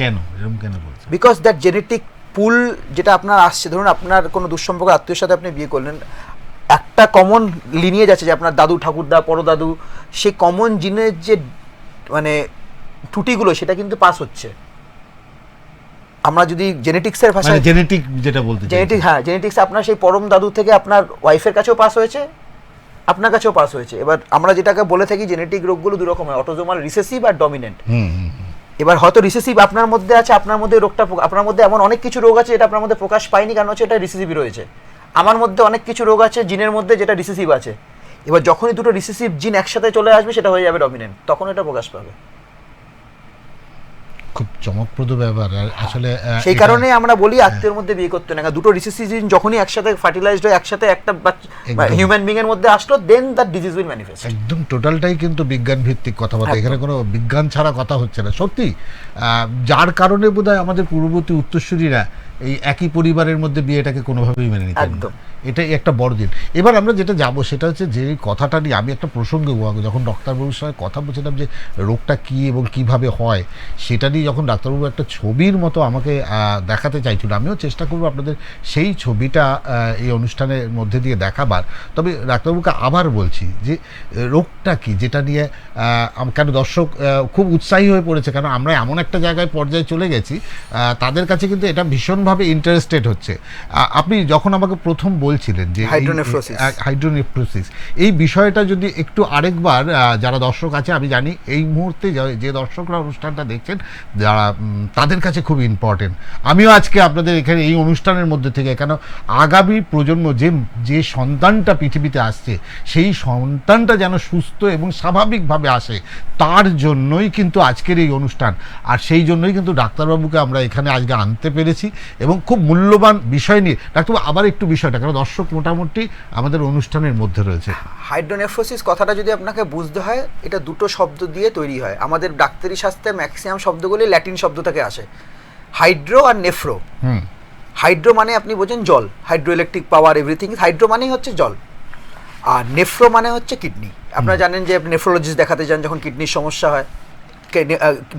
B: কেন এরকম কেন বলছেন?
C: বিকজ দ্যাট জেনেটিক পুল যেটা আপনার আসছে, ধরুন আপনার কোনো দুঃসম্পর্ক আত্মীয়ের সাথে আপনি বিয়ে করলেন, একটা কমন লিনিয়েজ আছে যে আপনার দাদু, ঠাকুরদা, পরদাদু, সেই কমন জিনের যে মানে ত্রুটিগুলো সেটা কিন্তু পাস হচ্ছে। আমরা যদি জেনেটিক্সের ভাষায়,
B: জেনেটিক যেটা বলতে
C: জেনেটিক, হ্যাঁ, জেনেটিক্স আপনার সেই পরম দাদু থেকে আপনার ওয়াইফের কাছেও পাস হয়েছে, আপনার কাছেও পাস হয়েছে। এবার আমরা যেটাকে বলে থাকি জেনেটিক রোগগুলো দুই রকম হয়, অটোজোমাল রিসেসিভ আর ডমিনেন্ট। এবার হয়তো রিসেসিভ আপনার মধ্যে আছে, আপনার মধ্যে রোগটা, আপনার মধ্যে এমন অনেক কিছু রোগ আছে যেটা আপনার মধ্যে প্রকাশ পায়নি, কারণ হচ্ছে এটা রিসেসিভ রয়েছে। আমার মধ্যে অনেক কিছু রোগ আছে জিনের মধ্যে যেটা রিসেসিভ আছে। এবার যখনই দুটো রিসেসিভ জিন একসাথে চলে আসবে সেটা হয়ে যাবে ডমিনেন্ট, তখন এটা প্রকাশ পাবে।
B: খুব চমকপ্রদ ব্যাপার। আসলে
C: সেই কারণে আমরা বলি আত্মীয়ের মধ্যে বিয়ে করতে না, দুটো রিসেসিভ জিন যখনই একসাথে ফার্টিলাইজড হয়ে একসাথে একটা হিউম্যান বিং এর মধ্যে আসলো, দেন দ্যাট ডিজিজ উইল ম্যানিফেস্ট।
B: একদম টোটালটাই কিন্তু বিজ্ঞান ভিত্তিক কথাবার্তা, এখানে কোনো বিজ্ঞান ছাড়া কথা হচ্ছে না সত্যি। যার কারণে বোধহয় আমাদের পূর্ববর্তী উত্তরসূরিরা এই একই পরিবারের মধ্যে বিয়েটাকে কোনোভাবেই মেনে নিতেন না। এটাই একটা বড় দিন। এবার আমরা যেটা যাবো সেটা হচ্ছে যে কথাটা নিয়ে আমি একটা প্রসঙ্গে যখন ডাক্তারবাবুর সঙ্গে কথা বলছিলাম যে রোগটা কী এবং কিভাবে হয়, সেটা নিয়ে যখন ডাক্তারবাবু একটা ছবির মতো আমাকে দেখাতে চাইছিল, আমিও চেষ্টা করবো আপনাদের সেই ছবিটা এই অনুষ্ঠানের মধ্যে দিয়ে দেখাবার। তবে ডাক্তারবাবুকে আবার বলছি যে রোগটা কি, যেটা নিয়ে কেন দর্শক খুব উৎসাহী হয়ে পড়েছে, কারণ আমরা এমন একটা জায়গায় পর্যায়ে চলে গেছি, তাদের কাছে কিন্তু এটা ভীষণভাবে ইন্টারেস্টেড হচ্ছে। আপনি যখন আমাকে প্রথম বলছিলেন যে হাইড্রোনেফ্রোসিস, এই বিষয়টা যদি একটু আরেকবার, যারা দর্শক আছে, আমি জানি এই মুহূর্তে যে দর্শকরা অনুষ্ঠানটা দেখছেন যারা, তাদের কাছে খুব ইম্পর্টেন্ট। আমিও আজকে আপনাদের এখানে এই অনুষ্ঠানের মধ্যে থেকে, কেন আগামী প্রজন্ম যে সন্তানটা পৃথিবীতে আসছে, সেই সন্তানটা যেন সুস্থ এবং স্বাভাবিকভাবে আসে, তার জন্যই কিন্তু আজকের এই অনুষ্ঠান। আর সেই জন্যই কিন্তু ডাক্তারবাবুকে আমরা এখানে আজকে আনতে পেরেছি এবং খুব মূল্যবান বিষয় নিয়ে। ডাক্তারবাবু আবার একটু বিষয়টা, কারণ দর্শক মোটামুটি আমাদের অনুষ্ঠানের মধ্যে রয়েছে।
C: হাইড্রোনেফ্রোসিস কথাটা যদি আপনাকে বুঝতে হয়, এটা দুটো শব্দ দিয়ে তৈরি হয়। আমাদের ডাক্তারি শাস্ত্রে ম্যাক্সিমাম শব্দগুলি ল্যাটিন শব্দ থেকে আসে, হাইড্রো আর নেফ্রো। হাইড্রো মানে আপনি বোঝেন জল, hydro electric power, everything. Hydro মানেই হচ্ছে জল। আর নেফ্রো মানে হচ্ছে কিডনি। আপনারা জানেন যে আপনি নেফ্রোলজিস্ট দেখাতে যান যখন কিডনির সমস্যা হয়,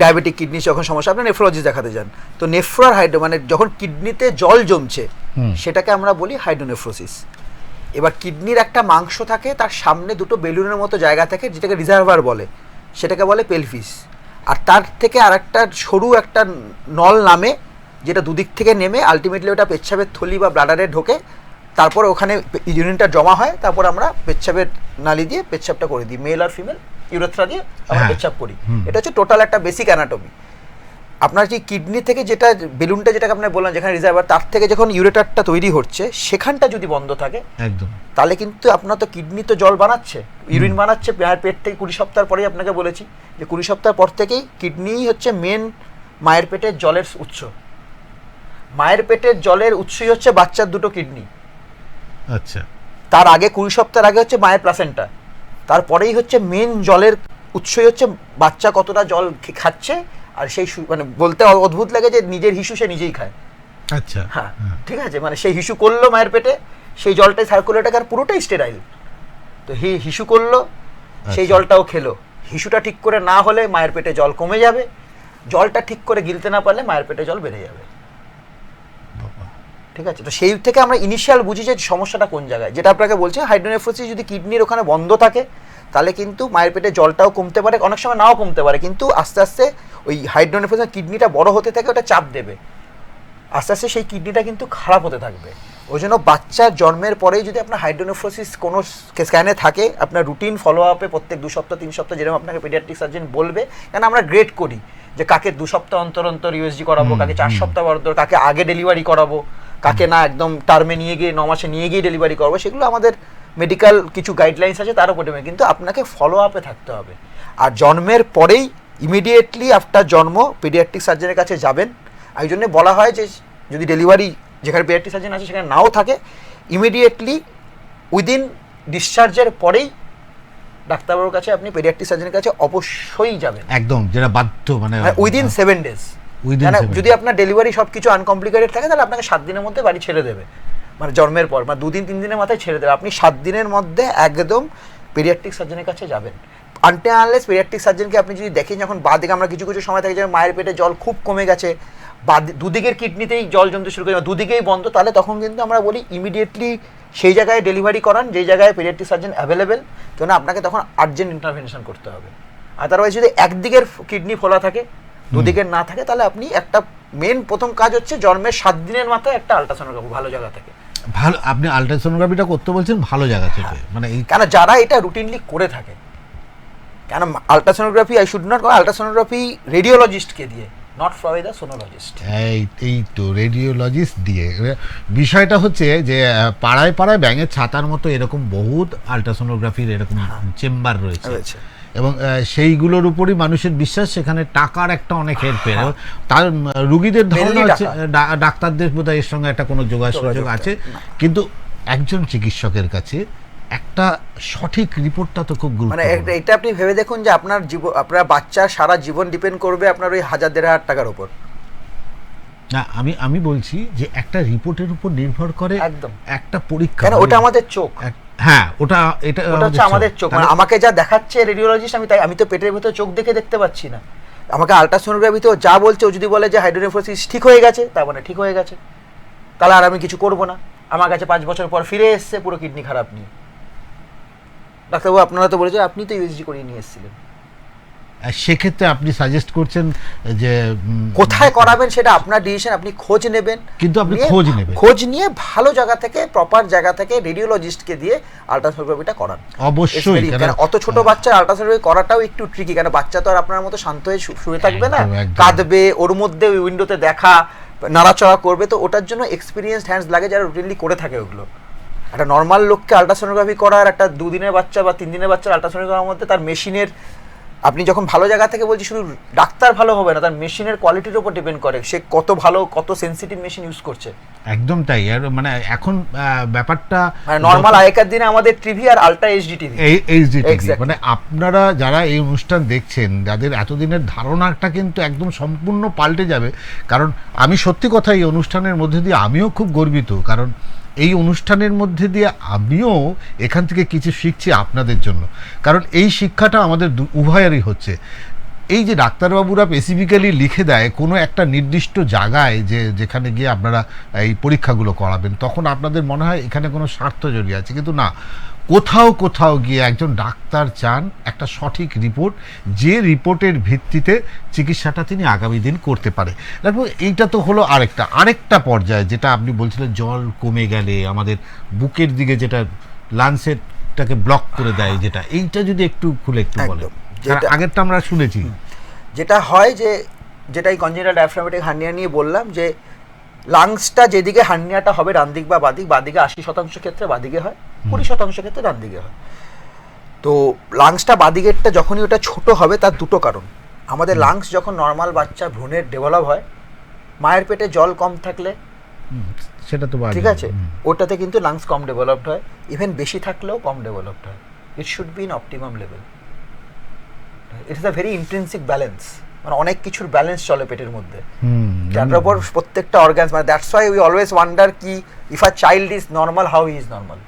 C: ডায়াবেটিক কিডনি যখন সমস্যা, আপনি নেফ্রোলজিস্ট দেখাতে যান। তো নেফ্রো আর হাইড্রো মানে যখন কিডনিতে জল জমছে, সেটাকে আমরা বলি হাইড্রোনেফ্রোসিস। এবার কিডনির একটা মাংস থাকে, তার সামনে দুটো বেলুনের মতো জায়গা থাকে, যেটাকে রিজার্ভার বলে, সেটাকে বলে পেলভিস। আর তার থেকে আর একটা সরু একটা নল নামে, যেটা দুদিক থেকে নেমে আলটিমেটলি ওটা পেচ্ছাবের থলি বা ব্লাডারে ঢোকে, তারপর ওখানে ইউরিনটা জমা হয়, তারপর আমরা পেচ্ছাবের নালি দিয়ে পেচ্ছাবটা করে দিই, মেল আর ফিমেল ইউরেথ্রা দিয়ে আমরা পেচ্ছাব করি। এটা হচ্ছে টোটাল একটা বেসিক অ্যানাটমি। আপনার যে কিডনি থেকে যেটা বেলুনটা যেটাকে আপনার বললাম যেখানে রিজার্ভার, তার থেকে যখন ইউরেটারটা তৈরি হচ্ছে সেখানটা যদি বন্ধ থাকে
B: একদম,
C: তাহলে কিন্তু আপনার তো কিডনি তো জল বানাচ্ছে, ইউরিন বানাচ্ছে মায়ের পেট থেকে 20 সপ্তাহ পরেই আপনাকে বলেছি যে 20 সপ্তাহ পর থেকেই কিডনি হচ্ছে মেন মায়ের পেটের জলের উৎস। মায়ের পেটের জলের উৎসই হচ্ছে বাচ্চার দুটো কিডনি।
B: আচ্ছা,
C: তার আগে 20 সপ্তাহ আগে হচ্ছে মায়ের প্লাসেন্টা, তারপরেই হচ্ছে মেন জলের উৎসই হচ্ছে বাচ্চা কতটা জল খাচ্ছে। আর সেই মানে বলতে অদ্ভুত লাগে যে নিজের হিসু সে নিজেই খায়।
B: আচ্ছা,
C: হ্যাঁ, ঠিক আছে, মানে সেই হিসু করলো মায়ের পেটে, সেই জলটাই সার্কুলেট আর পুরোটাই স্টেরাইল। তো হিসু করলো, সেই জলটাও খেলো। হিসুটা ঠিক করে না হলে মায়ের পেটে জল কমে যাবে, জলটা ঠিক করে গিলতে না পারলে মায়ের পেটে জল বেড়ে যাবে। ঠিক আছে, তো সেই থেকে আমরা ইনিশিয়াল বুঝি যে সমস্যাটা কোন জায়গায়। যেটা আপনাকে বলছি, হাইড্রোনেফ্রোসিস যদি কিডনির ওখানে বন্ধ থাকে তাহলে কিন্তু মায়ের পেটে জলটাও কমতে পারে, অনেক সময় নাও কমতে পারে, কিন্তু আস্তে আস্তে ওই হাইড্রোনেফ্রোসিস কিডনিটা বড় হতে থাকে, ওটা চাপ দেবে, আস্তে আস্তে সেই কিডনিটা কিন্তু খারাপ হতে থাকবে। ওই জন্য বাচ্চার জন্মের পরেই যদি আপনার হাইড্রোনেফ্রোসিস কোনো স্ক্যানে থাকে, আপনার রুটিন ফলো আপে প্রত্যেক 2 সপ্তাহ 3 সপ্তাহ যেরকম আপনাকে পেডিয়াট্রিক সার্জন বলবে, কেন আমরা গ্রেড করি যে কাকে 2 সপ্তাহ অন্তর অন্তর ইউএসজি করাবো, কাকে 4 সপ্তাহ অন্তর, কাকে আগে ডেলিভারি করাবো, কাকে না একদম টার্মে নিয়ে গিয়ে 9 মাসে নিয়ে গিয়ে ডেলিভারি করবো, সেগুলো আমাদের মেডিকেল কিছু গাইডলাইন্স আছে, তার উপরে কিন্তু আপনাকে ফলো আপে থাকতে হবে। আর জন্মের পরেই ইমিডিয়েটলি আফটার জন্ম পেডিয়াট্রিক সার্জনের কাছে যাবেন। এই জন্য বলা হয় যে যদি ডেলিভারি যেখানে পেডিয়াট্রিক সার্জন আছে সেখানে নাও থাকে, ইমিডিয়েটলি উইদিন ডিসচার্জের পরেই ডাক্তারবাবুর কাছে আপনি পেডিয়াট্রিক সার্জনের কাছে অবশ্যই যাবেন,
B: একদম, যেটা বাধ্য, মানে
C: উইদিন 7 ডেজ। যদি আপনার ডেলিভারি সব কিছু আনকমপ্লিকেটেড থাকে তাহলে আপনাকে 7 দিনের মধ্যে বাড়ি ছেড়ে দেবে, মানে জন্মের পর, মানে 2 দিন 3 দিনের মাথায় ছেড়ে দেবে। আপনি 7 দিনের মধ্যে একদম পেডিয়াট্রিক সার্জনের কাছে যাবেন। আনটিল আনলেস পেডিয়াট্রিক সার্জনকে আপনি যদি দেখেন, যখন বাদিকে আমরা কিছু কিছু সময় থাকে যে মায়ের পেটে জল খুব কমে গেছে, বা দুদিকের কিডনিতেই জল জমতে শুরু করে, দুদিকেই বন্ধ, তাহলে তখন কিন্তু আমরা বলি ইমিডিয়েটলি সেই জায়গায় ডেলিভারি করান যেই জায়গায় পেডিয়াট্রিক সার্জন অ্যাভেলেবেল, কেন আপনাকে তখন আর্জেন্ট ইন্টারভেনশন করতে হবে। আদারওয়াইজ যদি একদিকের কিডনি ফোলা থাকে, দুদিকের না থাকে, তাহলে আপনি একটা মেন প্রথম কাজ হচ্ছে জন্মের 7 দিনের মাথায় একটা আল্ট্রাসোনোগ্রাফি ভালো জায়গা থেকে।
B: ভালো, আপনি আল্ট্রাসোনোগ্রাফিটা করতে বলছেন ভালো জায়গা থেকে, মানে এই
C: কেন যারা এটা রুটিনলি করে থাকে, কেন ultrasonography I should not ultrasonography রেডিওলজিস্টকে দিয়ে, নট ফ্রম দ্য সোনোলজিস্ট।
B: এই তো রেডিওলজিস্ট দিয়ে। বিষয়টা হচ্ছে যে পাড়ায় পাড়ায় ব্যাঙের ছাতার মতো এরকম বহুত আল্ট্রাসোনোগ্রাফির এরকম চেম্বার রয়েছে, এবং সেইগুলোর উপরই মানুষের বিশ্বাস, সেখানে টাকার একটা অনেক হেরফের, তার রুগীদের ধারণা হচ্ছে ডাক্তারদের বোধহয় এর সঙ্গে একটা কোনো যোগাযোগ আছে, কিন্তু একজন চিকিৎসকের কাছে একটা সঠিক রিপোর্টটা তো খুব গুরুত্বপূর্ণ।
C: মানে এটা আপনি ভেবে দেখুন যে আপনার জীবন, আপনার বাচ্চার সারা জীবন ডিপেন্ড করবে আপনার ওই 1000-1500 টাকার উপর।
B: না, আমি বলছি যে একটা রিপোর্টের উপর নির্ভর করে
C: একদম
B: একটা পরীক্ষা,
C: কেন ওটা আমাদের চোখ।
B: হ্যাঁ, এটা
C: হচ্ছে আমাদের চোখ, মানে আমাকে যা দেখাচ্ছে রেডিওলজিস্ট, আমি তো পেটের ভেতর চোখ দেখে দেখতে পাচ্ছি না, আমাকে আল্ট্রাসোনোগ্রাফিতেও যা বলছে, ও যদি বলে যে হাইড্রোনেফ্রোসিস ঠিক হয়ে গেছে, তার মানে ঠিক হয়ে গেছে, তাহলে আর আমি কিছু করবো না। আমার কাছে 5 বছর পর ফিরে এসছে পুরো কিডনি খারাপ নিয়ে, ডাক্তারবাবু আপনারা তো বলেছেন আপনি তো ইউএসজি করিয়ে নিয়ে এসেছিলেন,
B: সেক্ষেত্রে আপনি সাজেস্ট করছেন যে
C: কোথায় করাবেন সেটা আপনার ডিসিশন, আপনি খোঁজ নেবেন,
B: কিন্তু আপনি
C: খোঁজ নিয়ে ভালো জায়গা থেকে, প্রপার জায়গা থেকে রেডিওলজিস্টকে দিয়ে আল্ট্রাসোনোগ্রাফিটা করান
B: অবশ্যই।
C: কারণ অত ছোট বাচ্চার আল্ট্রাসোনোগ্রাফি করাটাও একটু ট্রিকি, কারণ বাচ্চা তো আর আপনার মতো শান্ত হয়ে শুয়ে থাকবে না, কাঁদবে, ওর মধ্যে উইন্ডোতে দেখা, নাড়াচড়া করবে, তো ওটার জন্য এক্সপিরিয়েন্সড হ্যান্ডস লাগে যারা রুটিনলি করে থাকে ওগুলো। একটা নর্মাল লোককে আল্ট্রাসোনোগ্রাফি করার, একটা 2 দিনের বাচ্চা বা 3 দিনের বাচ্চার আল্ট্রাসোনোগ্রাফি করার মধ্যে তার মেশিনের, আপনি যখন ভালো জায়গা থেকে বলছি, শুধু ডাক্তার ভালো হবে না, তার মেশিনের কোয়ালিটির উপর ডিপেন্ড করে, সে কত ভালো, কত সেনসিটিভ মেশিন ইউজ করছে।
B: একদম তাই। আর মানে এখন ব্যাপারটা
C: মানে নরমাল আগেকার দিনে আমাদের টিভি আর আল্ট্রা এইচডি টিভি,
B: মানে আপনারা যারা এই অনুষ্ঠান দেখছেন, যাদের এতদিনের ধারণাটা কিন্তু একদম সম্পূর্ণ পাল্টে যাবে। কারণ আমি সত্যি কথা, এই অনুষ্ঠানের মধ্যে দিয়ে আমিও খুব গর্বিত, কারণ এই অনুষ্ঠানের মধ্যে দিয়ে আমিও এখান থেকে কিছু শিখছি আপনাদের জন্য। কারণ এই শিক্ষাটা আমাদের উভয়েরই হচ্ছে। এই যে ডাক্তারবাবুরা স্পেসিফিক্যালি লিখে দেয় কোনো একটা নির্দিষ্ট জায়গায় যে যেখানে গিয়ে আপনারা এই পরীক্ষাগুলো করাবেন, তখন আপনাদের মনে হয় এখানে কোনো স্বার্থ জড়িয়ে আছে, কিন্তু না, কোথাও গিয়ে একজন ডাক্তার চান একটা সঠিক রিপোর্ট, যে রিপোর্টের ভিত্তিতে চিকিৎসাটা তিনি আগামী দিন করতে পারে। দেখো, এইটা তো হলো আরেকটা পর্যায়ে, যেটা আপনি বলছিলেন জল কমে গেলে আমাদের বুকের দিকে যেটা লাংসেরটাকে ব্লক করে দেয়, যেটা এইটা যদি একটু খুলে একটু বলেন। আগেরটা আমরা শুনেছি,
C: যেটা হয় যে যেটা এই কনজেনিটাল ডায়াফ্রামেটিক হার্নিয়া নিয়ে বললাম, যে লাংসটা যেদিকে হার্নিয়াটা হবে, ডান দিক বা বাদিকে 80% ক্ষেত্রে বাদিকে হয়, 20% ক্ষেত্রে ডান দিকে হয়। তো লাংসটা বাদিকেরটা যখনই ওটা ছোট হবে, তার দুটো কারণ। আমাদের লাংস যখন নর্মাল বাচ্চা ভ্রূণের ডেভেলপ হয়, মায়ের পেটে জল কম থাকলে,
B: সেটা তো
C: ঠিক আছে, ওটাতে কিন্তু লাংস কম ডেভেলপড হয়, ইভেন বেশি থাকলেও কম ডেভেলপড হয়। It should be in optimum level. It is a very intrinsic balance, মানে অনেক কিছুর ব্যালেন্স চলে পেটের মধ্যে, যার উপর প্রত্যেকটা অর্গানস, মানে that's why we always wonder কি if a child is normal, how he is normal.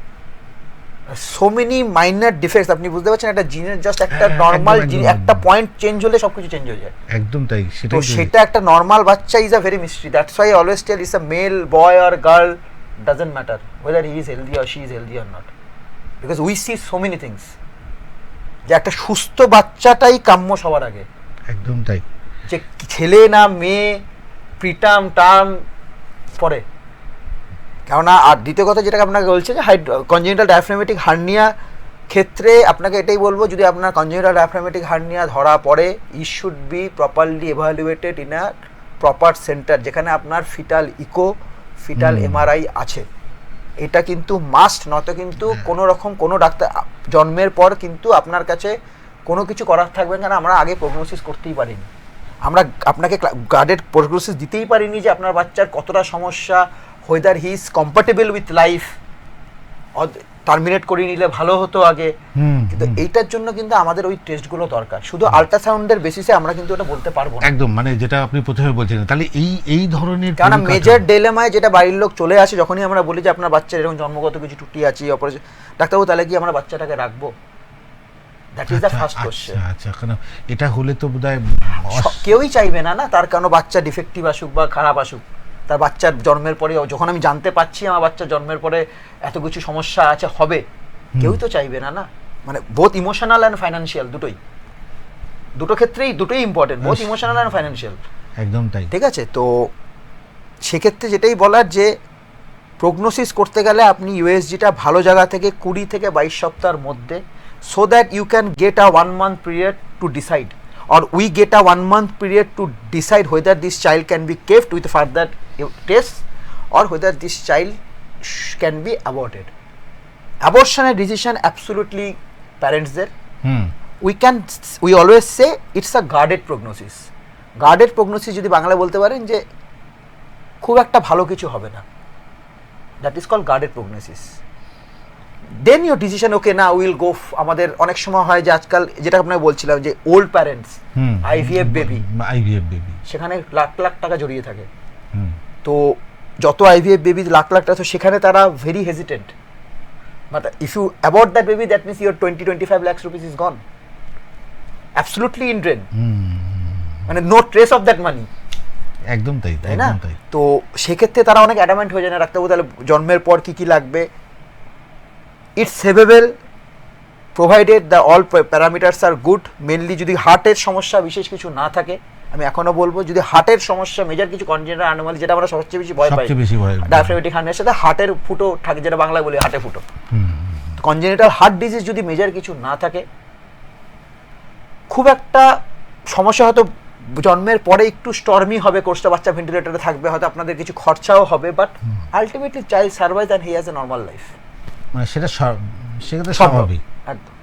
C: So many minor defects, আপনি বুঝতে পারছেন, একটা জিনের জাস্ট একটা নর্মাল জিন, একটা পয়েন্ট চেঞ্জ হলে সবকিছু চেঞ্জ হয়ে যায়।
B: একদম তাই।
C: তো সেটা একটা নর্মাল বাচ্চা is a very mystery. That's why always tell is a male, boy or girl, doesn't matter whether he is healthy or she is healthy or not, because we see so many things, যে একটা সুস্থ বাচ্চাটাই কাম্য সবার আগে।
B: একদম তাই।
C: যে ছেলে না মেয়ে, প্রিটার্ম টার্ম পরে। কেননা আর দ্বিতীয় কথা যেটা আপনাকে বলছে, যে কনজেনিটাল ডায়াফ্রামেটিক হার্নিয়া ক্ষেত্রে আপনাকে এটাই বলবো, যদি আপনার কনজেনিটাল ডায়াফ্রামেটিক হার্নিয়া ধরা পড়ে, he should be properly evaluated in a proper centre, যেখানে আপনার ফিটাল ইকো, ফিটাল এমআরআই আছে। এটা কিন্তু মাস্ট, নয়তো কিন্তু কোনো রকম কোনো ডাক্তার জন্মের পর কিন্তু আপনার কাছে কোনো কিছু করার থাকবে না। আমরা আগে প্রগনোসিস করতেই পারিনি, আমরা আপনাকে গার্ডেড প্রগনোসিস দিতেই পারিনি যে আপনার বাচ্চার কতটা সমস্যা, whether he is compatible with life, terminate করে নিলে ভালো হতো আগে। কিন্তু এইটার জন্য কিন্তু আমাদের ওই টেস্টগুলো দরকার, শুধু আল্ট্রাসাউন্ডের বেসিসে আমরা কিন্তু ওটা বলতে পারবো না।
B: একদম, মানে যেটা আপনি প্রথমে বলছিলেন, তাহলে এই ধরনের,
C: কারণ মেজর ডিলেমায় যেটা বাড়ির লোক চলে আসে, যখনই আমরা বলি যে আপনার বাচ্চার এরকম জন্মগত কিছু ত্রুটি আছে, অপারেশন, ডাক্তারবাবু তাহলে কি আমরা বাচ্চাটাকে রাখবো? That is the first question.
B: আচ্ছা, কারণ এটা হলে তো বোধহয়
C: কেউই চাইবে না তার কোনো বাচ্চা ডিফেক্টিভ আসুক বা খারাপ আসুক। তার বাচ্চার জন্মের পরে, যখন আমি জানতে পাচ্ছি আমার বাচ্চার জন্মের পরে এত কিছু সমস্যা আছে হবে, কেউই তো চাইবে না। মানে বোথ ইমোশনাল অ্যান্ড ফাইন্যান্সিয়াল, দুটো ক্ষেত্রেই দুটোই important, both emotional and financial.
B: একদম তাই,
C: ঠিক আছে। তো সেক্ষেত্রে যেটাই বলার, যে প্রগনোসিস করতে গেলে আপনি ইউএসজিটা ভালো জায়গা থেকে 20 থেকে 22 সপ্তাহের মধ্যে, so that you can get a 1 month period to decide, or we get a 1 month period to decide whether this child can be kept with further tests or whether this child can be aborted. Abortion decision absolutely parents there. We always say it's a guarded prognosis. Guarded prognosis যদি বাংলা বলতে পারেন, যে খুব একটা ভালো কিছু হবে না, that is called guarded prognosis. Then your decision, okay, now we'll go. আমাদের অনেক সময় হয় যে আজকাল যেটা আপনাকে বলছিলাম, যে ওল্ড প্যারেন্টস, আইভিএফ বেবি, সেখানে লাখ লাখ টাকা জড়িয়ে থাকে। তো যত আইভিএফ বেবি লাখ লাখ টাকা, তো সেখানে তারা very hesitant. But if you abort that baby, that means your 20-25 lakhs rupees is gone, absolutely in drain, মানে no trace of that money.
B: একদম তাই,
C: তাই না? তো সেক্ষেত্রে তারা অনেক অ্যাডামেন্ট হয়ে যায় না, ডাক্তারবাবু তাহলে জন্মের পর কি লাগবে। It's savable provided the all parameters are good. Mainly যদি হার্টের সমস্যা বিশেষ কিছু না থাকে, আমি এখনো বলবো, যদি হার্টের সমস্যা, মেজর কিছু কনজেনিটাল অ্যানোমালি, যেটা আমরা সবচেয়ে বেশি ভয় পাই, ডায়াফ্রামেটিক হার্নিয়ার সাথে হার্টের ফুটো থাকে, যেটা বাংলায় বলি হার্টে ফুটো। কনজেনিটাল হার্ট ডিজিজ যদি মেজর কিছু না থাকে, খুব একটা সমস্যা হয়তো জন্মের পরে একটু স্টর্মি হবে, কোর্সটা বাচ্চা ভেন্টিলেটরে থাকবে, হয়তো আপনাদের কিছু খরচাও হবে, but ultimately child survive and he has a normal life.
B: মানে সেটা স্বাভাবিক।
C: একদম,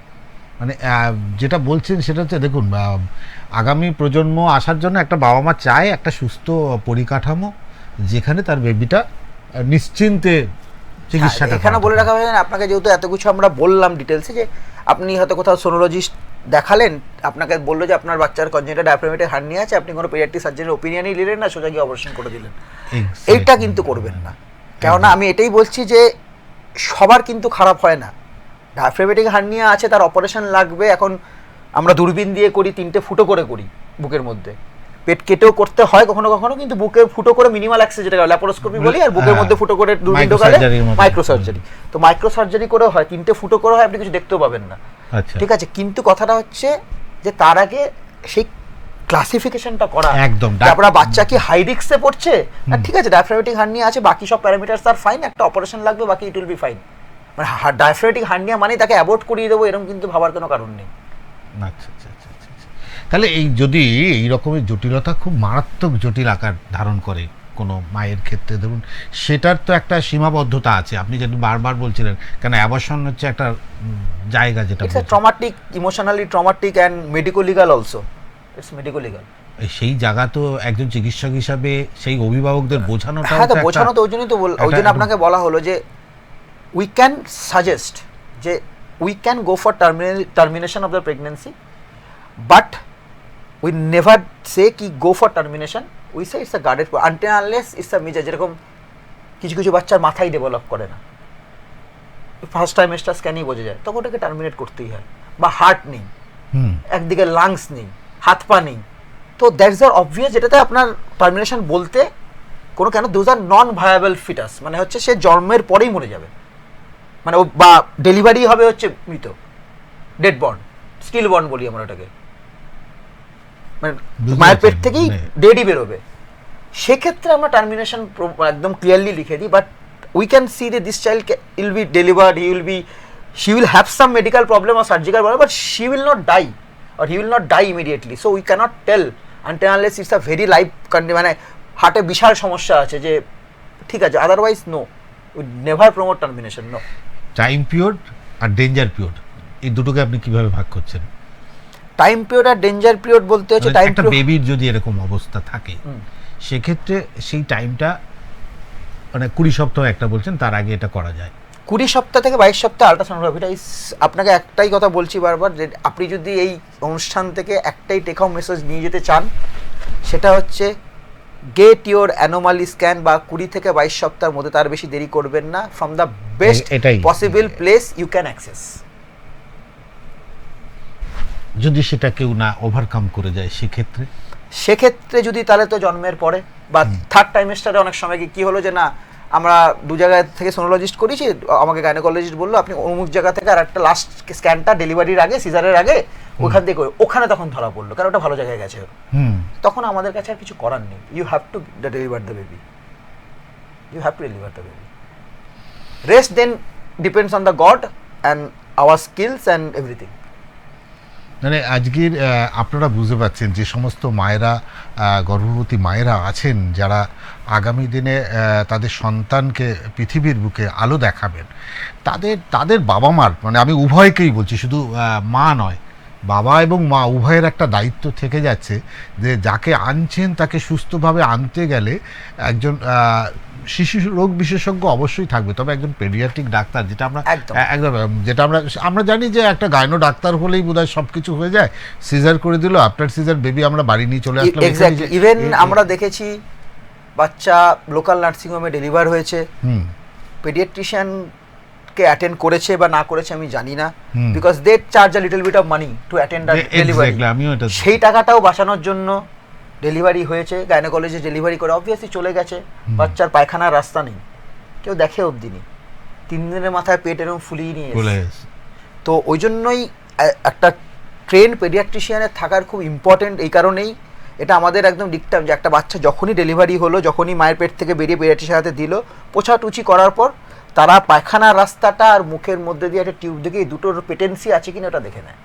B: মানে যেটা বলছেন সেটা হচ্ছে, দেখুন, আগামী প্রজন্ম আসার জন্য একটা বাবা মা চায় একটা সুস্থ পরিকাঠামো, যেখানে তার বেবিটা নিশ্চিন্তে চিকিৎসাটা।
C: এখানে বলে রাখা হয়, আপনাকে যেহেতু এত কিছু আমরা বললাম ডিটেলসে, যে আপনি হয়তো কোথাও সোনোলজিস্ট দেখালেন, আপনাকে বললো যে আপনার বাচ্চার কনজেনিটাল ডায়াফ্রামেটিক হার্নিয়া আছে, আপনি কোনো পেডিয়াট্রিক সার্জনের ওপিনিয়নই নিলেন না, সোজা গিয়ে অপারেশন করে দিলেন। এইটা কিন্তু করবেন না। কেননা আমি এটাই বলছি যে সবার কিন্তু খারাপ হয় না। ডায়াফ্রামেটিক হার্নিয়া আছে, তার অপারেশন লাগবে। এখন আমরা দূরবীন দিয়ে করি, 3টে ফুটো করে করি বুকের মধ্যে, পেট কেটেও করতে হয় কখনো কখনো, কিন্তু বুকে ফুটো করে মিনিমাল অ্যাক্সেস, যেটা ল্যাপারোস্কোপি বলি, আর বুকের মধ্যে ফুটো করে দূরবীন ঢোকালে মাইক্রো সার্জারি। তো মাইক্রো সার্জারি করে হয়, 3টে ফুটো করে হয়, আপনি কিছু দেখতেও পাবেন না। ঠিক আছে, কিন্তু কথাটা হচ্ছে যে তার আগে সেই ক্লাসিফিকেশনটা করা একদম, আপনার বাচ্চা কি হাই রিস্কে পড়ছে, আর ঠিক আছে ডায়াফ্রামেটিক হার্নিয়া আছে, বাকি সব প্যারামিটারস আর ফাইন, একটা অপারেশন লাগবে, বাকি ইট উইল বি ফাইন। মানে ডায়াফ্রামেটিক হার্নিয়া মানে তাকে অ্যাভয়েড করিয়ে দেবো, এরকম কিন্তু ভাবার কোনো কারণ নেই।
B: আচ্ছা আচ্ছা আচ্ছা আচ্ছা। তাহলে এই যদি এই রকমের জটিলতা খুব মারাত্মক জটিল আকার ধারণ করে কোনো মায়ের ক্ষেত্রে, ধরুন সেটার তো একটা সীমাবদ্ধতা আছে, আপনি যেটা বারবার বলছিলেন, কেন অ্যাবর্শন হচ্ছে একটা জায়গা যেটা
C: it's traumatic, emotionally traumatic and medico legal also, it's medico legal.
B: সেই জায়গা তো একজন চিকিৎসক হিসাবে সেই অভিভাবকদের বোঝানোটা,
C: হ্যাঁ, তো বোঝানো তো ওই জন্যই তো ওই জন্য আপনাকে বলা হলো যে উই ক্যান সাজেস্ট যে we can go for termination of the pregnancy, but we never say কি go for termination, we say it's a guarded until unless it's a measure. যেরকম কিছু কিছু বাচ্চার মাথায় ডেভেলপ করে না, ফার্স্ট ট্রাইমেস্টার স্ক্যানেই বোঝা যায়, তখন ওটাকে টার্মিনেট করতেই হয়। বা হার্ট নেই, একদিকে লাংস নেই, হাত পা নেই, তো দ্যাটস আর অবভিয়াস, যেটাতে আপনার টার্মিনেশন বলতে কোনো কেন, those are non viable foetus, মানে হচ্ছে সে জন্মের পরেই মরে যাবে, মানে ও বা ডেলিভারি হবে হচ্ছে মৃত, ডেড বর্ন, স্টিল বর্ন বলি আমরা ওটাকে, মানে মায়ের পেট থেকেই ডেডই বেরোবে। সেক্ষেত্রে আমরা টার্মিনেশন একদম ক্লিয়ারলি লিখে দিই, but we can see that this child will be delivered, she will have some medical problem or surgical problem, but she will not die or he will not die immediately. So we cannot tell until unless it's a very life মানে হার্টে বিশাল সমস্যা আছে যে ঠিক আছে, otherwise no, we never promote termination, no.
B: Time period আর danger period, এই দুটোকে আপনি কিভাবে ভাগ করছেন?
C: টাইম পিরিয়ড আর ডেঞ্জার পিরিয়ড বলতে হচ্ছে টাইম
B: একটা বেবির যদি এরকম অবস্থা থাকে সেক্ষেত্রে সেই টাইমটা মানে 20 সপ্তাহ একটা বলছেন, তার আগে এটা করা যায়
C: 20 সপ্তাহ থেকে 22 সপ্তাহ আল্ট্রাসোনোগ্রাফিটা। আপনাকে একটাই কথা বলছি বারবার, যে আপনি যদি এই অনুষ্ঠান থেকে একটাই টেক হোম মেসেজ নিয়ে যেতে চান, সেটা হচ্ছে গেট ইউর অ্যানোমালি স্ক্যান, বা 20 থেকে 22 সপ্তাহের মধ্যে, তার বেশি দেরি করবেন না, from the best possible place you can access.
B: যদি সেটা কেউ না ওভারকাম করে যায় সেক্ষেত্রে
C: যদি তাহলে তো জন্মের পরে বা থার্ড টাইমেস্টারে অনেক সময় কি হলো যে না আমরা দু জায়গা থেকে সোনোলজিস্ট করেছি, আমাকে গাইনোকোলজিস্ট বললো আপনি অমুক জায়গা থেকে আর একটা লাস্ট স্ক্যানটা ডেলিভারির আগে, সিজারের আগে ওখান থেকে, ওখানে তখন ধরা পড়লো, কারণ ওটা ভালো জায়গায় গেছে, তখন আমাদের কাছে আর কিছু করার নেই। You have to deliver the baby, you have to deliver the baby, rest then depends on the god and our skills and everything.
B: মানে আজকের আপনারা বুঝতে পারছেন যে সমস্ত মায়েরা, গর্ভবতী মায়েরা আছেন যারা আগামী দিনে তাদের সন্তানকে পৃথিবীর বুকে আলো দেখাবেন, তাদের বাবা মার, মানে আমি উভয়কেই বলছি, শুধু মা নয়, বাবা এবং মা উভয়ের একটা দায়িত্ব থেকে যাচ্ছে যে যাকে আনছেন তাকে সুস্থভাবে আনতে গেলে একজন শিশু রোগ বিশেষজ্ঞ অবশ্যই থাকবে, তবে একজন পেডিয়াট্রিক ডাক্তার, যেটা আমরা একদম যেটা আমরা জানি যে একটা গাইনো ডাক্তার হলেই বোধহয় সবকিছু হয়ে যায়, সিজার করে দিল, আফটার সিজার বেবি আমরা বাড়ি নিয়ে চলে আসলাম।
C: এক্স্যাক্টলি, ইভেন আমরা দেখেছি বাচ্চা লোকাল নার্সিং হোমে ডেলিভার হয়েছে, পেডিয়াট্রিশিয়ান কে অ্যাটেন্ড করেছে বা না করেছে আমি জানি না, because they charge a little bit of money to attend a delivery, সেই টাকাটাও বাঁচানোর জন্য ডেলিভারি হয়েছে, গাইনোকোলজিস্ট ডেলিভারি করে অবভিয়াসলি চলে গেছে, বাচ্চার পায়খানার রাস্তা নেই, কেউ দেখে অবধি নেই, 3 দিনের মাথায় পেট এরকম ফুলিয়ে নিয়ে এসেছে। তো ওই জন্যই একটা ট্রেন পেডিয়াট্রিশিয়ানের থাকার খুব ইম্পর্টেন্ট, এই কারণেই এটা আমাদের একদম ডিকটাম যে একটা বাচ্চা যখনই ডেলিভারি হলো, যখনই মায়ের পেট থেকে বেরিয়ে পেডিয়াট্রিশিয়ানের হাতে দিল, পোছাটুচি করার পর তারা পায়খানার রাস্তাটা আর মুখের মধ্যে দিয়ে একটা টিউব দেখে এই দুটোর পেটেন্সি আছে কিনা ওটা দেখে নেয়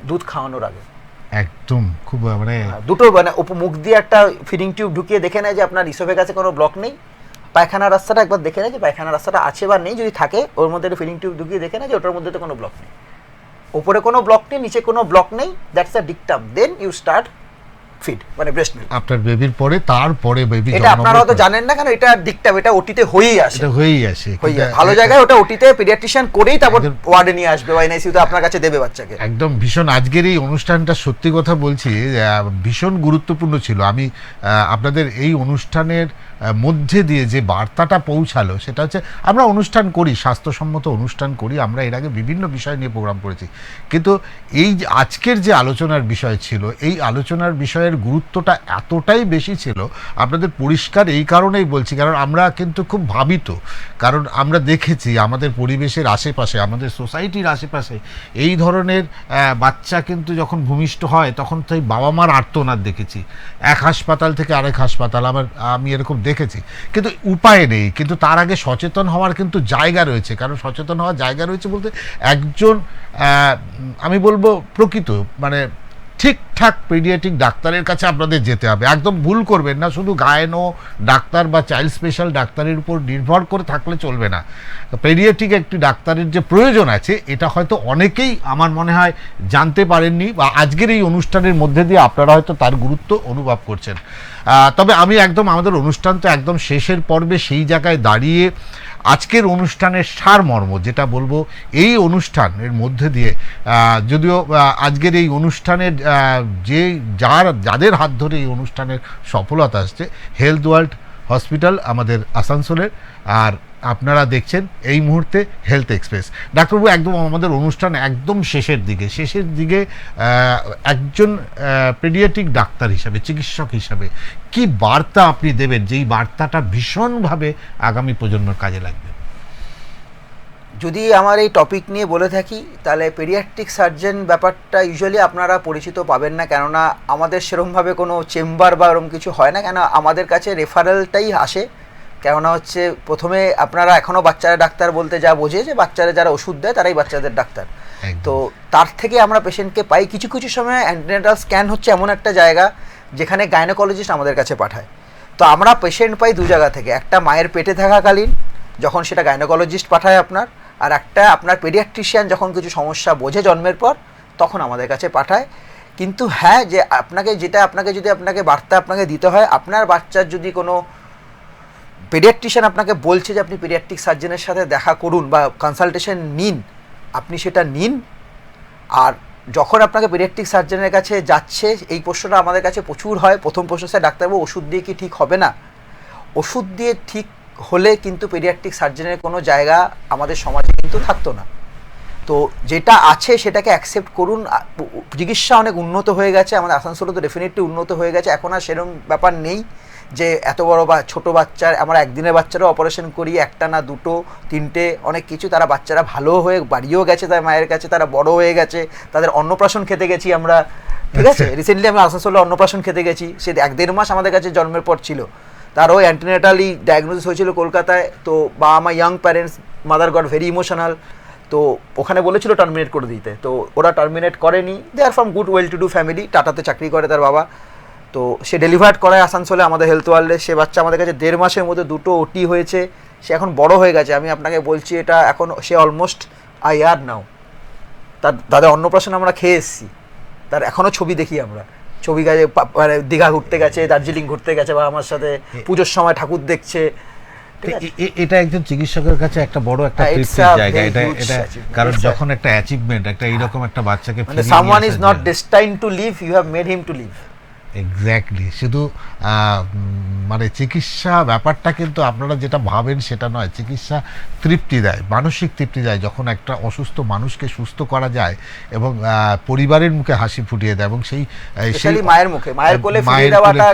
C: দুধ খাওয়ানোর আগে,
B: একদম খুব মানে
C: দুটো মানে মুখ দিয়ে একটা ফিডিং টিউব ঢুকিয়ে দেখে নেয় যে আপনার ইসোফেগাসে কোনো ব্লক নেই, পায়খানার রাস্তাটা একবার দেখে নেয় যে পায়খানার রাস্তাটা আছে বা নেই, যদি থাকে ওর মধ্যে একটা ফিডিং টিউব ঢুকিয়ে দেখে নেয় যে ওটার মধ্যে তো কোনো ব্লক নেই, ওপরে কোনো ব্লক নেই, নিচে কোনো ব্লক নেই, that's a dictum, then you start feed, মানে ব্রেস্ট মিল্ক আপনার বেবির পরে, তারপরে বেবি, এটা আপনারা তো জানেন না কেন, এটা ডিকটাম, এটা ওটিতে হয়েই আসে, এটা হয়েই আসে, ভালো জায়গায় ওটা ওটিতে পেডিয়াট্রিশিয়ান করেই তারপর ওয়ার্ডে নিয়ে আসবে বা এনআইসিইউতে আপনার কাছে দেবে বাচ্চাকে। একদম ভীষণ, আজকের এই অনুষ্ঠানটা সত্যি কথা বলছি ভীষণ গুরুত্বপূর্ণ ছিল। আমি আপনাদের এই অনুষ্ঠানের মধ্যে দিয়ে যে বার্তাটা পৌঁছালো সেটা হচ্ছে, আমরা অনুষ্ঠান করি, স্বাস্থ্যসম্মত অনুষ্ঠান করি, আমরা এর আগে বিভিন্ন বিষয় নিয়ে প্রোগ্রাম করেছি, কিন্তু এই আজকের যে আলোচনার বিষয় ছিল, এই আলোচনার বিষয়ের গুরুত্বটা এতটাই বেশি ছিল, আপনাদের পরিষ্কার এই কারণেই বলছি, কারণ আমরা কিন্তু খুব ভাবিত, কারণ আমরা দেখেছি আমাদের পরিবেশের আশেপাশে, আমাদের সোসাইটির আশেপাশে এই ধরনের বাচ্চা কিন্তু যখন ভূমিষ্ঠ হয় তখন তো বাবা মার আর্তনাদ দেখেছি, এক হাসপাতাল থেকে আরেক হাসপাতাল, আমি এরকম দেখেছি, কিন্তু উপায় নেই। কিন্তু তার আগে সচেতন হওয়ার কিন্তু জায়গা রয়েছে, কারণ সচেতন হওয়ার জায়গা রয়েছে বলতে একজন আমি বলবো প্রকৃত মানে
B: ঠিকঠাক পেডিয়াট্রিক ডাক্তারের কাছে আপনাদের যেতে হবে, একদম ভুল করবেন না। শুধু গায়নো ডাক্তার বা চাইল্ড স্পেশাল ডাক্তারের উপর নির্ভর করে থাকলে চলবে না। পেডিয়াট্রিক একটি ডাক্তারের যে প্রয়োজন আছে এটা হয়তো অনেকেই আমার মনে হয় জানতে পারেননি, বা আজকের এই অনুষ্ঠানের মধ্যে দিয়ে আপনারা হয়তো তার গুরুত্ব অনুভব করছেন। তবে আমি একদম আমাদের অনুষ্ঠান তো একদম শেষের পর্বে, সেই জায়গায় দাঁড়িয়ে আজকের অনুষ্ঠানের সারমর্ম যেটা বলবো, এই অনুষ্ঠানের মধ্যে দিয়ে যদিও আজকের এই অনুষ্ঠানের যাদের হাত ধরে এই অনুষ্ঠানের সফলতা আসছে, হেলথ ওয়ার্ল্ড হসপিটাল আমাদের আসানসোলের, আর আপনারা দেখছেন এই মুহূর্তে হেলথ এক্সপ্রেস। ডাক্তারবাবু, একদম আমাদের অনুষ্ঠান একদম শেষের দিকে একজন পেডিয়াট্রিক ডাক্তার হিসাবে, চিকিৎসক হিসাবে কি বার্তা আপনি দেবেন, যেই বার্তাটা ভীষণভাবে আগামী প্রজন্মের কাজে লাগবে?
C: যদি আমার এই টপিক নিয়ে বলে থাকি তাহলে পেডিয়াট্রিক সার্জন ব্যাপারটা ইউজুয়ালি আপনারা পরিচিত পাবেন না, কেননা আমাদের সেরকমভাবে কোনো চেম্বার বা এরকম কিছু হয় না, কেন আমাদের কাছে রেফারেলটাই আসে। কেননা হচ্ছে প্রথমে আপনারা এখনও বাচ্চারা ডাক্তার বলতে যা বোঝে যে বাচ্চারা যারা ওষুধ দেয় তারাই বাচ্চাদের ডাক্তার। তো তার থেকে আমরা পেশেন্টকে পাই। কিছু কিছু সময় অ্যান্টিনেটাল স্ক্যান হচ্ছে এমন একটা জায়গা যেখানে গাইনোকোলজিস্ট আমাদের কাছে পাঠায়। তো আমরা পেশেন্ট পাই দু জায়গা থেকে, একটা মায়ের পেটে থাকাকালীন যখন সেটা গাইনোকোলজিস্ট পাঠায় আপনার, আর একটা আপনার পেডিয়াট্রিশিয়ান যখন কিছু সমস্যা বোঝে জন্মের পর তখন আমাদের কাছে পাঠায়। কিন্তু হ্যাঁ, যে আপনাকে বার্তা আপনাকে দিতে হয়, আপনার বাচ্চার যদি কোনো পেডিয়াট্রিশিয়ান আপনাকে বলছে যে আপনি পেডিয়াট্রিক সার্জনের সাথে দেখা করুন বা কনসালটেশন নিন, আপনি সেটা নিন। আর যখন আপনাকে পেডিয়াট্রিক সার্জনের কাছে যাচ্ছে, এই প্রশ্নটা আমাদের কাছে প্রচুর হয়। প্রথম প্রশ্ন, স্যার ডাক্তারবাবু ওষুধ দিয়ে কি ঠিক হবে না? ওষুধ দিয়ে ঠিক হলে কিন্তু পেডিয়াট্রিক সার্জনের কোনো জায়গা আমাদের সমাজে কিন্তু থাকতো না। তো যেটা আছে সেটাকে অ্যাকসেপ্ট করুন। চিকিৎসা অনেক উন্নত হয়ে গেছে, আমাদের আসানসোলে তো ডেফিনেটলি উন্নত হয়ে গেছে। এখন আর সেরকম ব্যাপার নেই যে এত বড় বা ছোটো বাচ্চার, আমরা একদিনের বাচ্চারও অপারেশন করি, একটা না দুটো তিনটে অনেক কিছু। তারা বাচ্চারা ভালো হয়ে বাড়িও গেছে তার মায়ের কাছে, তারা বড় হয়ে গেছে, তাদের অন্নপ্রাশন খেতে গেছি আমরা, ঠিক আছে। রিসেন্টলি আমি আসানসোলে অন্নপ্রাশন খেতে গেছি, সে 1-1.5 মাস আমাদের কাছে জন্মের পর ছিল, তার ওই অ্যান্টিনেটালি ডায়াগনোসিস হয়েছিল কলকাতায়। তো বাবা মা young parents, mother goat very emotional. তো ওখানে বলেছিল টার্মিনেট করে দিতে, তো ওরা টার্মিনেট করেনি। They are from good well to do family, টাটাতে চাকরি করে তার বাবা। তো সে ডেলিভার্ড করায় আসানসোলে আমাদের হেলথ ওয়ার্ল্ডে। সে বাচ্চা আমাদের কাছে 1.5 মাসের মধ্যে 2টো ওটি হয়েছে। সে এখন বড় হয়ে গেছে, আমি আপনাকে বলছি এটা এখন সে অলমোস্ট ইয়ার নাও। তাদের অন্নপ্রাশন আমরা খেয়ে এসেছি, তার এখনও ছবি দেখি আমরা। ছবি গেছে, মানে দীঘা ঘুরতে গেছে, দার্জিলিং ঘুরতে গেছে বা আমার সাথে, পুজোর সময় ঠাকুর দেখছে।
B: এটা একজন চিকিৎসকের কাছে একটা বড় একটা তৃপ্তির জায়গা এটা, কারণ যখন একটা অ্যাচিভমেন্ট, একটা এইরকম একটা বাচ্চাকে
C: মানে someone is not destined to live, you have made him to live.
B: Exactly. শুধু মানে চিকিৎসা ব্যাপারটা কিন্তু আপনারা যেটা ভাবেন সেটা নয়। চিকিৎসা তৃপ্তি দেয়, মানসিক তৃপ্তি দেয়, যখন একটা অসুস্থ মানুষকে সুস্থ করা যায় এবং পরিবারের মুখে হাসি ফুটিয়ে দেয়, এবং সেই
C: মায়ের মুখে, মায়ের কোলে ফিরিয়ে দেওয়াটা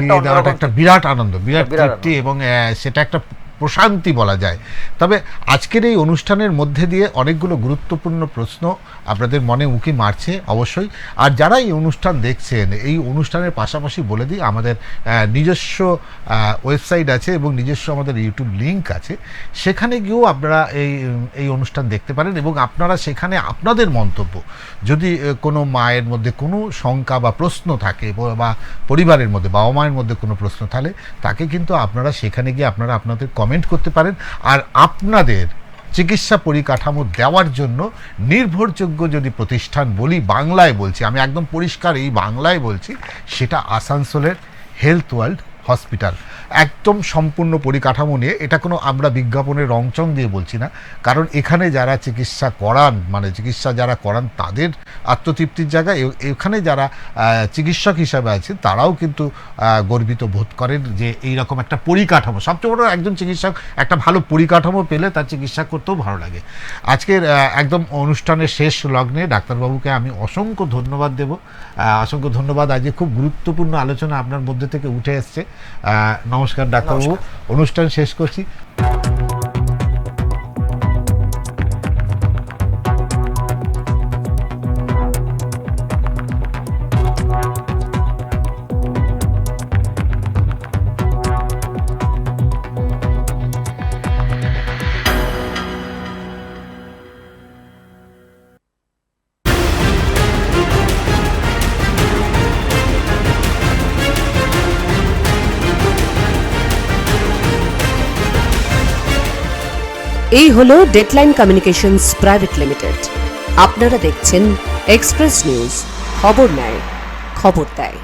B: একটা বিরাট আনন্দ, বিরাট তৃপ্তি, এবং সেটা একটা প্রশান্তি বলা যায়। তবে আজকের এই অনুষ্ঠানের মধ্যে দিয়ে অনেকগুলো গুরুত্বপূর্ণ প্রশ্ন আপনাদের মনে উঁকি মারছে অবশ্যই। আর যারা এই অনুষ্ঠান দেখছেন, এই অনুষ্ঠানের পাশাপাশি বলে দিই আমাদের নিজস্ব ওয়েবসাইট আছে এবং নিজস্ব আমাদের ইউটিউব লিঙ্ক আছে, সেখানে গিয়েও আপনারা এই অনুষ্ঠান দেখতে পারেন, এবং আপনারা সেখানে আপনাদের মন্তব্য, যদি কোনো মায়ের মধ্যে কোনো শঙ্কা বা প্রশ্ন থাকে, বা পরিবারের মধ্যে বাবা মায়ের মধ্যে কোনো প্রশ্ন থাকে, তাকে কিন্তু আপনারা সেখানে গিয়ে আপনারা আপনাদের কমেন্ট করতে পারেন। আর আপনাদের চিকিৎসা পরিকাঠামো দেওয়ার জন্য নির্ভরযোগ্য যদি প্রতিষ্ঠান বলি, বাংলায় বলছি, আমি একদম পরিষ্কার এই বাংলায় বলছি, সেটা আসানসোলের হেলথ ওয়ার্ল্ড হসপিটাল। একদম সম্পূর্ণ পরিকাঠামো নিয়ে, এটা কোনো আমরা বিজ্ঞাপনের রংচং দিয়ে বলছি না, কারণ এখানে যারা চিকিৎসা করান, মানে চিকিৎসা যারা করান তাদের আত্মতৃপ্তির জায়গা, এখানে যারা চিকিৎসক হিসাবে আছেন তারাও কিন্তু গর্বিত বোধ করেন যে এইরকম একটা পরিকাঠামো। সবচেয়ে বড়, একজন চিকিৎসক একটা ভালো পরিকাঠামো পেলে তার চিকিৎসা করতেও ভালো লাগে। আজকের একদম অনুষ্ঠানের শেষ লগ্নে ডাক্তারবাবুকে আমি অসংখ্য ধন্যবাদ দেব, অসংখ্য ধন্যবাদ। আজকে খুব গুরুত্বপূর্ণ আলোচনা আপনার মধ্যে থেকে উঠে এসছে। নমস্কার ডাক্তারবাবু, অনুষ্ঠান শেষ করছি।
A: এই হলো ডেডলাইন কমিউনিকেশনস প্রাইভেট লিমিটেড। আপনারা দেখছেন এক্সপ্রেস নিউজ, খবর নেয়, খবর দেয়।